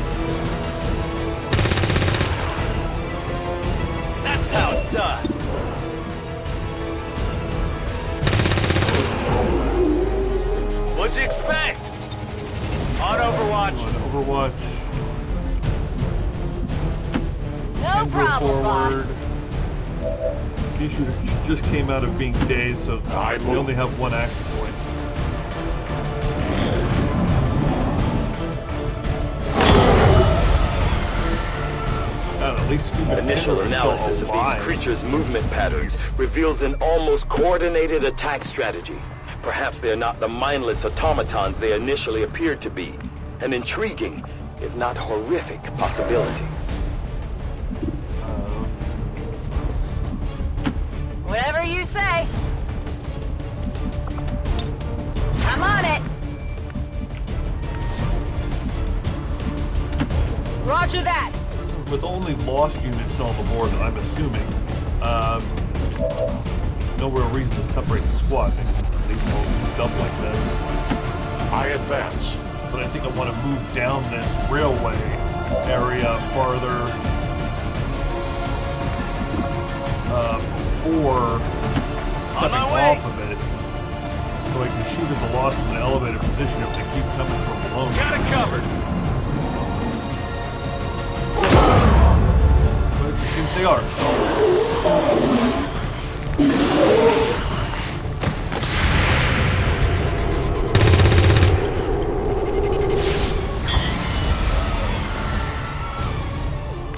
That's how it's done. What'd you expect? On Overwatch. On Overwatch. No problem, boss. Kishu just came out of being dazed, so we only have one action point. At least Initial analysis of these creatures' movement patterns reveals an almost coordinated attack strategy. Perhaps they are not the mindless automatons they initially appeared to be. An intriguing, if not horrific, possibility. Whatever you say. I'm on it. Roger that. With only Lost units on the board, I'm assuming, no real reason to separate the squad. They all moved up like this. I advance. But I think I want to move down this railway area farther before stepping off of it, so I can shoot at the Lost in an elevated position if they keep coming from below. Got it covered. But it seems they are.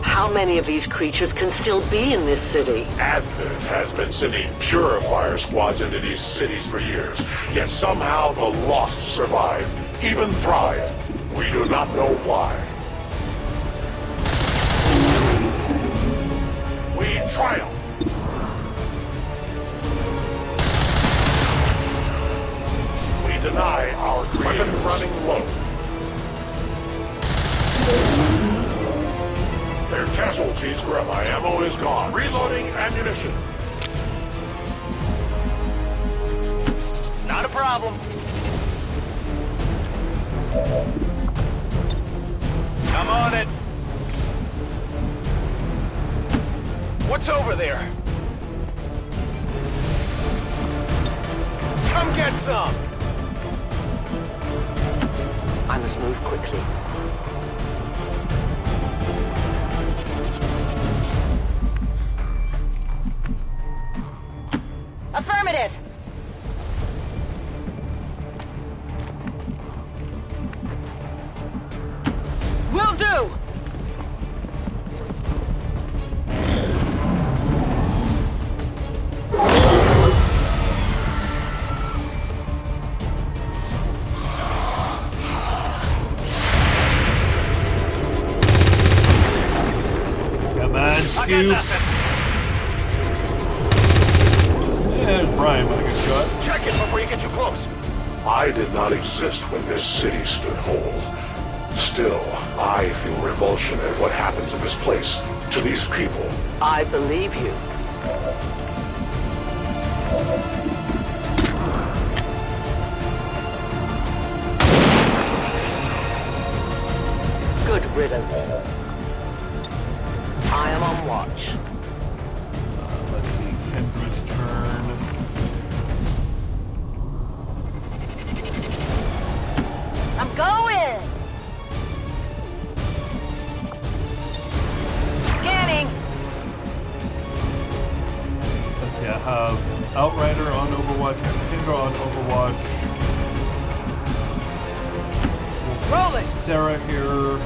How many of these creatures can still be in this city? Advent has been sending purifier squads into these cities for years, yet somehow the Lost survive, even thrive. We do not know why. We triumph. We deny our weapon running low. Their casualties grab my ammo is gone. Reloading ammunition. Not a problem. I'm on it. What's over there? Come get some! I must move quickly. Affirmative! Will do! Come on, Scoop. There's Brian with a good shot. Check it before you get too close. I did not exist when this city stood whole. Still, I feel revulsion at what happened to this place, to these people. I believe you. Good riddance. I am on watch. Let's see, Kendra's turn. I'm going! Scanning! Let's see, I have Outrider on Overwatch, I have Kendra on Overwatch. Rolling! Sarah here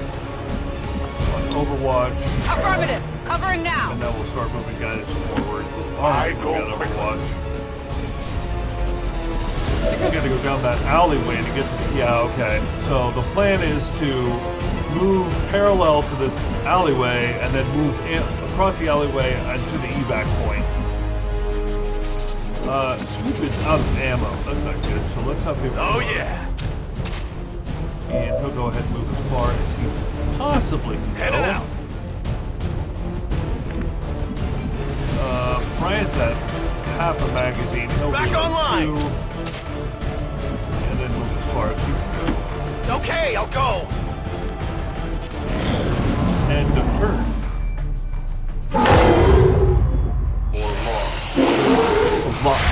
on Overwatch. Affirmative! Covering now! And then we'll start moving guys forward. I we go got Overwatch. I think I gotta go down that alleyway to get to the... Yeah, okay. So the plan is to move parallel to this alleyway and then move across the alleyway and to the evac point. Scoop is out of ammo. That's not good. So let's have him... Oh, yeah. And he'll go ahead and move as far as he possibly can go. Headed out. Brian's at half a magazine. He'll Back be at online. 2. And then move as far as he can go. Okay, I'll go. End of turn. Or lost. Or lost.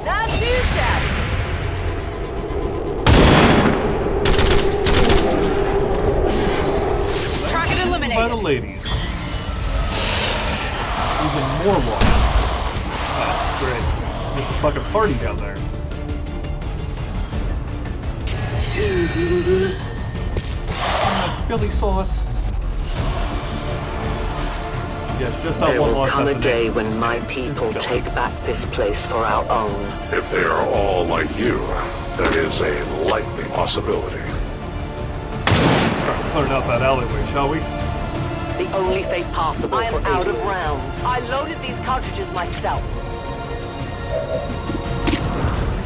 That's you, Chad! Target eliminated! By the ladies. Even more lost. That's great. There's a fucking party down there. Philly sauce. Yes, just that There one will loss. come a that's day it. when my people take back this place for our own. If they are all like you, that is a likely possibility. Start clearing out that alleyway, shall we? The only fate possible I am for out of aliens. rounds. I loaded these cartridges myself.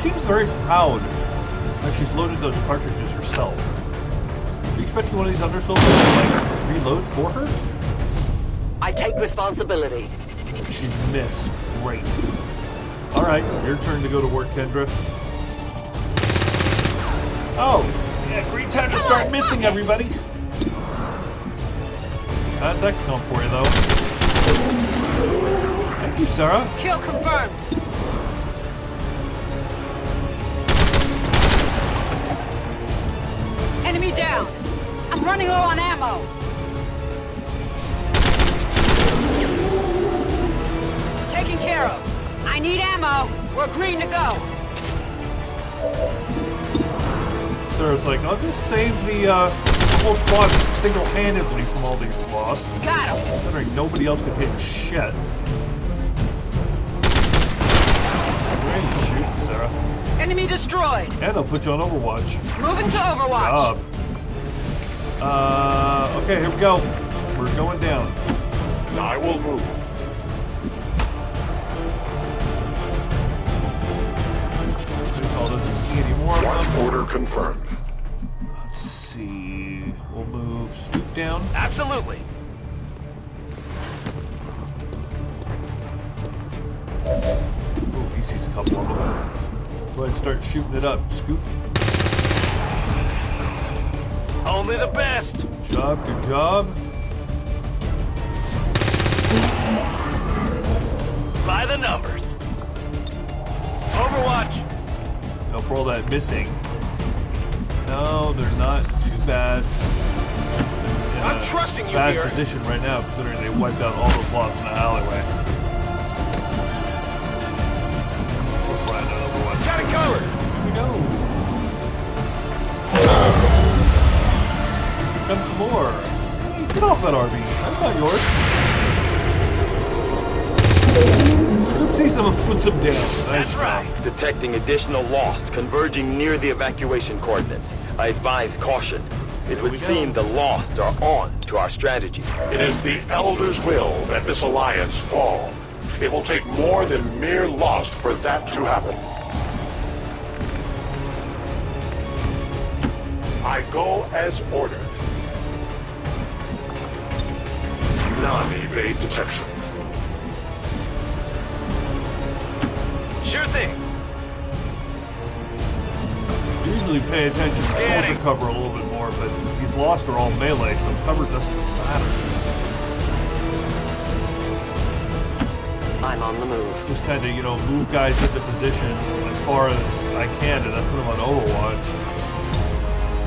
She seems very proud that she's loaded those cartridges herself. Are you expecting one of these other soldiers to, like, reload for her? I take responsibility. She missed. Great. Alright, your turn to go to work, Kendra. Oh! Yeah, great time to start missing everybody! That's going for you, though. Thank you, Sarah. Kill confirmed. Enemy down. I'm running low on ammo. Taken care of. I need ammo. We're green to go. Sarah's like, I'll just save the whole squad single-handedly from all these loss. Got him. Considering nobody else can hit shit. Where are you shooting, Sarah? Enemy destroyed. And I'll put you on Overwatch. Moving to Overwatch. Okay, here we go. We're going down. I will move. Baseball doesn't see any more of Watch them. order confirmed. Let's see. We'll move Scoop down. Absolutely. Ooh, he sees a couple of them. Go ahead and start shooting it up, Scoop. Only the best. Good job, good job. By the numbers. Overwatch. Now for all that missing. No, they're not too bad. I'm trusting you bad here. Position right now, considering they wiped out all the blocks in the alleyway. Got it covered. Here we go. Here comes some more. Hey, get off that RV. That's not yours. Let's see someone put some down. That's right. Detecting additional Lost converging near the evacuation coordinates. I advise caution. It would seem the Lost are on to our strategy. It is the Elder's will that this alliance fall. It will take more than mere Lost for that to happen. I go as ordered. Non-evade detection. Sure thing. Usually pay attention to soldier cover a little bit more, but these Lost are all melee, so cover doesn't matter. I'm on the move. Just kind of, you know, move guys into position as far as I can, and then put them on Overwatch.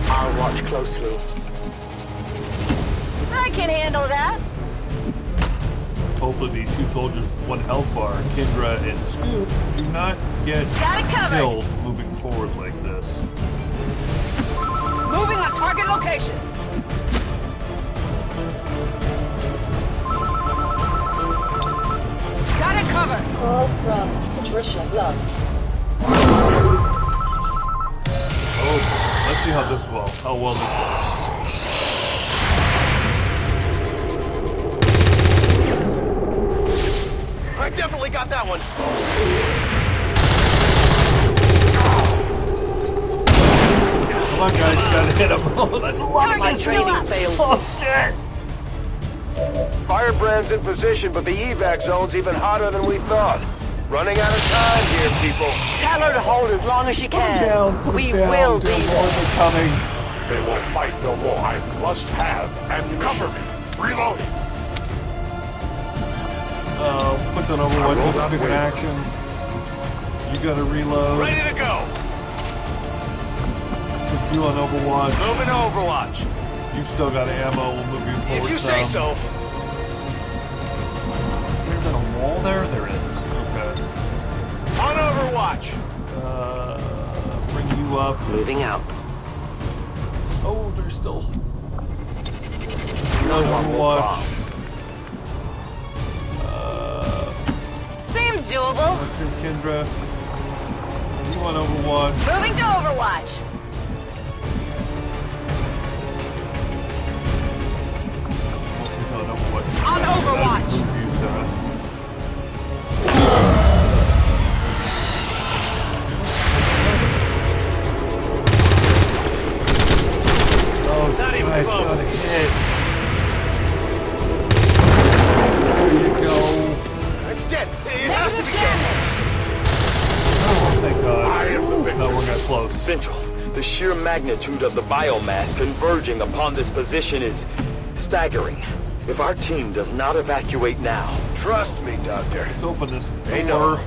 I'll watch closely. I can handle that. Hopefully these two soldiers with one health bar, Kendra and Scoop, do not get killed moving forward like this. Moving on target location. Got it covered. Call from Patricia Love. Oh, let's see how well this works. I definitely got that one. Come on, guys, you gotta hit him. Oh, that's a lot of My training failed. Oh, shit! Firebrand's in position, but the evac zone's even hotter than we thought. Running out of time here, people. Tell her to hold as long as she can. We down, will be more are coming. They will fight no more. I must have ammunition. Cover me. Reloading. Put that Overwatch with a bigger action. You gotta reload. Ready to go. Put you on Overwatch. Moving to Overwatch. You still got ammo. We'll move you forward. If you say so. There's a wall there? There is. Okay. On Overwatch. Bring you up. Moving out. Oh, there's still... No one will Overwatch. Seems doable. Kendra. You want Overwatch. Moving to Overwatch. On Overwatch. Oh, not even nice, close. got a hit. There you go. It's dead. It has to be dead. Oh, thank God. No, we're not close. Central. The sheer magnitude of the biomass converging upon this position is staggering. If our team does not evacuate now... Trust me, Doctor. Let's open this They door. know.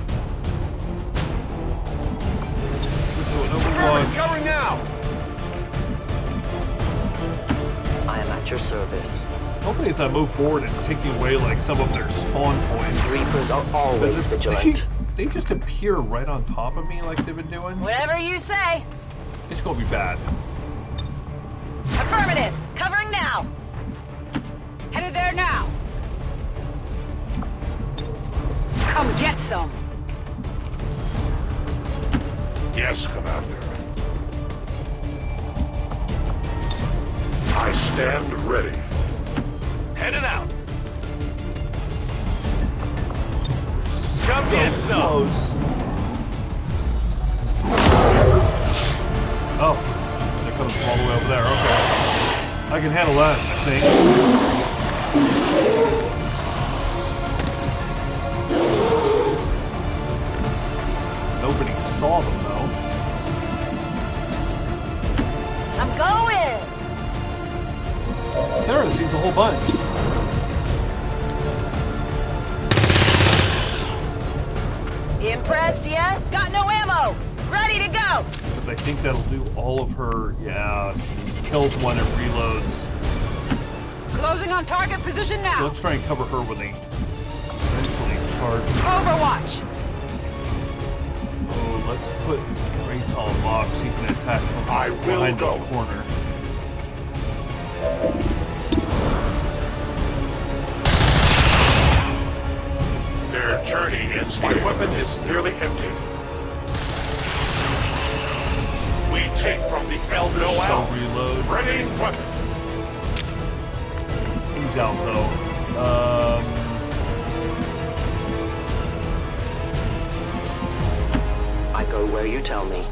Skirmish covering now. I am at your service. Hopefully as I move forward, it's taking away like some of their spawn points. Reapers are always vigilant. They just appear right on top of me like they've been doing. Whatever you say. It's gonna be bad. Affirmative. Covering now. Headed there now. Come get some. Yes, Commander. I stand ready. Heading out. Come get some. Close. Oh, they're coming from all the way over there. Okay, I can handle that, I think. Nobody saw them though. I'm going. whole bunch. Impressed yet? Got no ammo. Ready to go. Because I think that'll do all of her. Yeah, she kills one and reloads. Closing on target position So now. let's try and cover her when they eventually charge. Overwatch. Oh, let's put Great Tall Box. He can attack from behind the corner. Their journey ends. My weapon is nearly empty. We take from the Elder Shell reload. Ready, weapon. He's out though. I go where you tell me.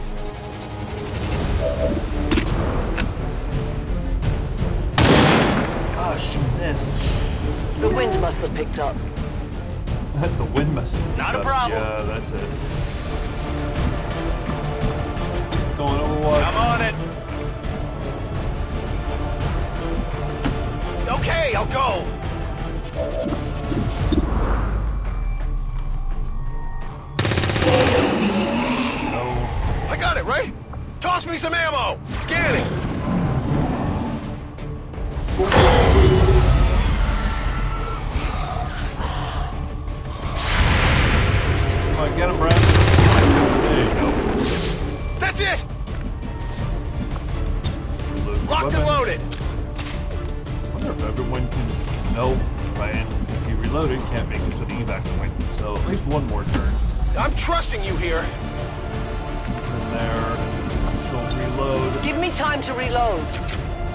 Gosh, she missed. The wind must have picked up. The wind must have picked Not a up. problem. Yeah, that's it. Going Overwatch. I'm on it. Okay, I'll go. No. I got it, right? Toss me some ammo. Scanning. Come on, get him, Brad. There you go. That's it. Reload Locked and weapon. loaded. I wonder if everyone can. Nope. Ryan, if he reloaded, can't make it to the evac point. So at least one more turn. I'm trusting you here. In there. She'll reload. Give me time to reload.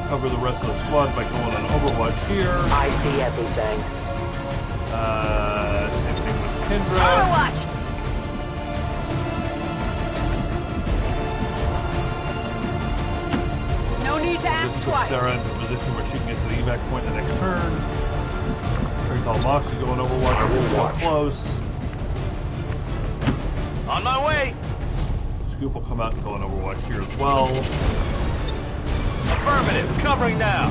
Cover the rest of the squad by going on Overwatch here. I see everything. Same thing with Kendra. Overwatch. No need to ask This puts twice. Sarah into a position where she can get to the evac point the next turn. Very tall Mox is going Overwatch. So close. On my way. Scoop will come out and go on Overwatch here as well. Affirmative. Covering now.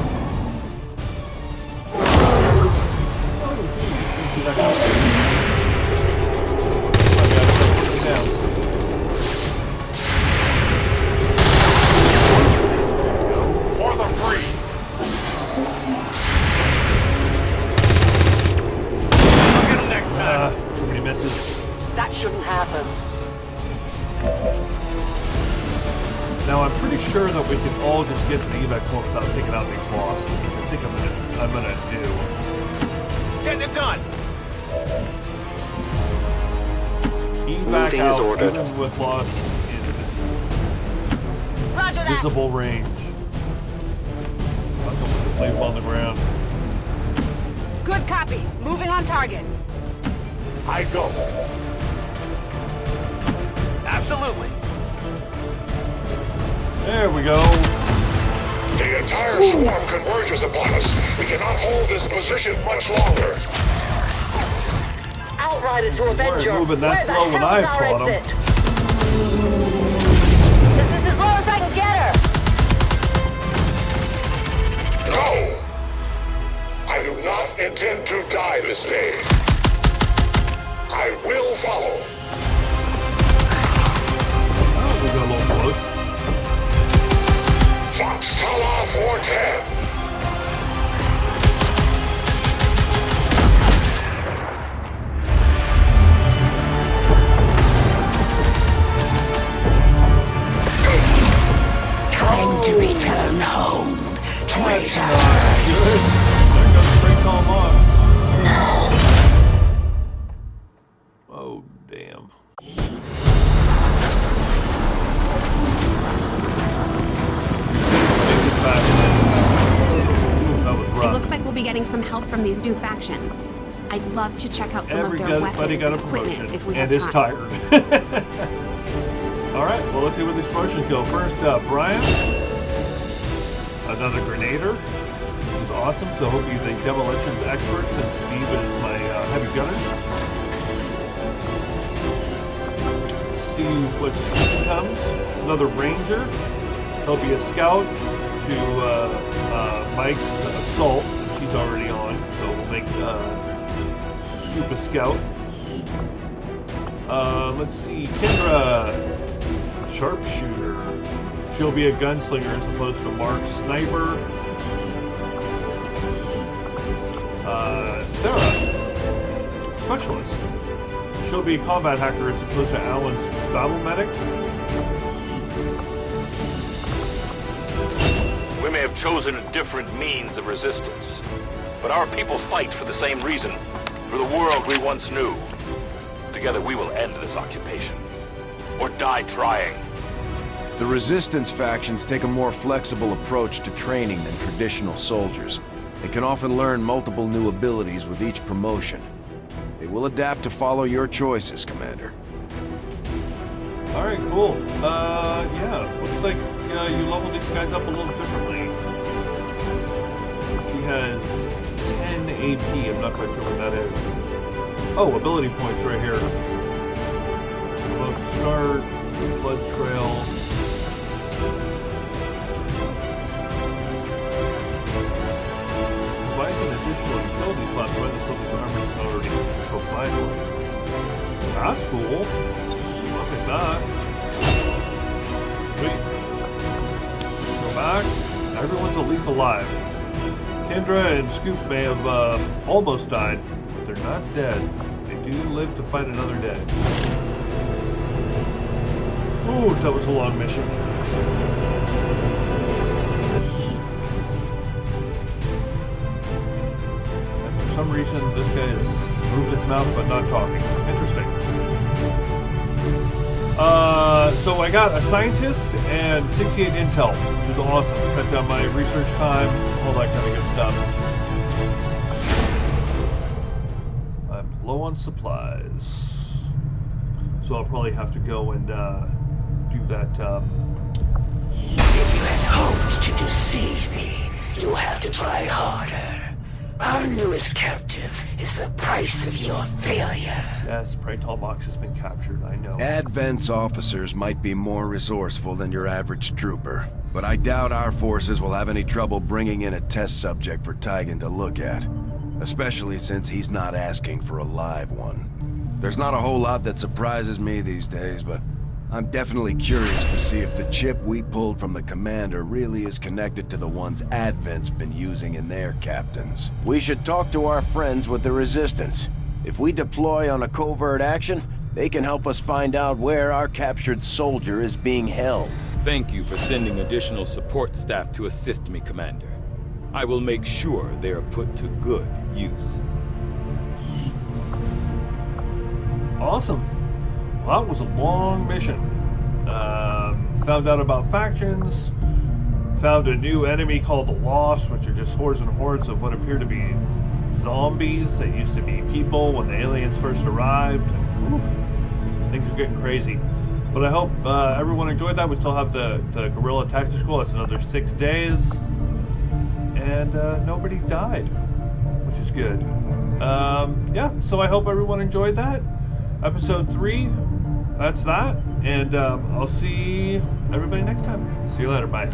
See that coming? I gotta put it down. For the free. I'll get him next time. Too many misses. That shouldn't happen. Now I'm pretty sure that we can all just get to the evac point without taking out these bosses, which I think I'm gonna do. Getting it done. Evac Moving out is ordered. even with loss Roger in that. visible range. Fuck 'em with the label on the ground. Good copy. Moving on target. I go. Absolutely. There we go. The entire swarm converges upon us. We cannot hold this position much longer. Outrider to Avenger. Moving that Where the slow when I hell's our fought 'em. exit? This is as low as I can get her. No! I do not intend to die this day. I will follow. Oh, we got a little close. Fox Tala 410. Time to return home, traitor. Good. There goes Great Tall Mox. Oh, damn. That was It rough. looks like we'll be getting some help from these new factions. I'd love to check out some of their Everybody weapons got a and equipment promotion if we and have is time. tired. Alright, well let's see where these promotions go. First, Brian. Another Grenader. This is awesome, so hope he's a demolitions expert since Steve is my heavy gunner. Let's see what comes. Another Ranger. He'll be a scout to Mike's assault, he's already on, so we'll make Scoop a scout. Let's see, Kendra, sharpshooter. She'll be a gunslinger as opposed to Mark, sniper. Sarah, specialist. She'll be a combat hacker as opposed to Alan's battle medic. We may have chosen a different means of resistance, but our people fight for the same reason, for the world we once knew. Together we will end this occupation, or die trying. The Resistance factions take a more flexible approach to training than traditional soldiers. They can often learn multiple new abilities with each promotion. They will adapt to follow your choices, Commander. Alright, cool. Yeah, looks like you leveled these guys up a little differently. She has 10 AP, I'm not quite sure what that is. Oh, ability points right here. Remote start, blood trail. Provides an additional utility slot when the public armor is already provided. That's cool. Look at that. Sweet. Go back. Everyone's at least alive. Kendra and Scoop may have almost died, but they're not dead. They do live to fight another day. Ooh, that was a long mission. And for some reason, this guy has moved his mouth but not talking. Interesting. So I got a scientist and 68 intel, which is awesome. Cut down my research time, all that kind of good stuff. I'm low on supplies, so I'll probably have to go and do that. If you had hoped to deceive me, you'll have to try harder. Our newest captive is the price of your failure. Yes, Praetor Mox has been captured, I know. Advent's officers might be more resourceful than your average trooper, but I doubt our forces will have any trouble bringing in a test subject for Tygan to look at, especially since he's not asking for a live one. There's not a whole lot that surprises me these days, but I'm definitely curious to see if the chip we pulled from the commander really is connected to the ones Advent's been using in their captains. We should talk to our friends with the Resistance. If we deploy on a covert action, they can help us find out where our captured soldier is being held. Thank you for sending additional support staff to assist me, Commander. I will make sure they are put to good use. Awesome. Well, that was a long mission. Found out about factions. Found a new enemy called the Lost, which are just hordes and hordes of what appear to be zombies that used to be people when the aliens first arrived. And, oof, things are getting crazy. But I hope everyone enjoyed that. We still have the Guerrilla Tactics School. That's another 6 days. And nobody died, which is good. Yeah, so I hope everyone enjoyed that. Episode 3, that's that. And I'll see everybody next time. See you later. Bye.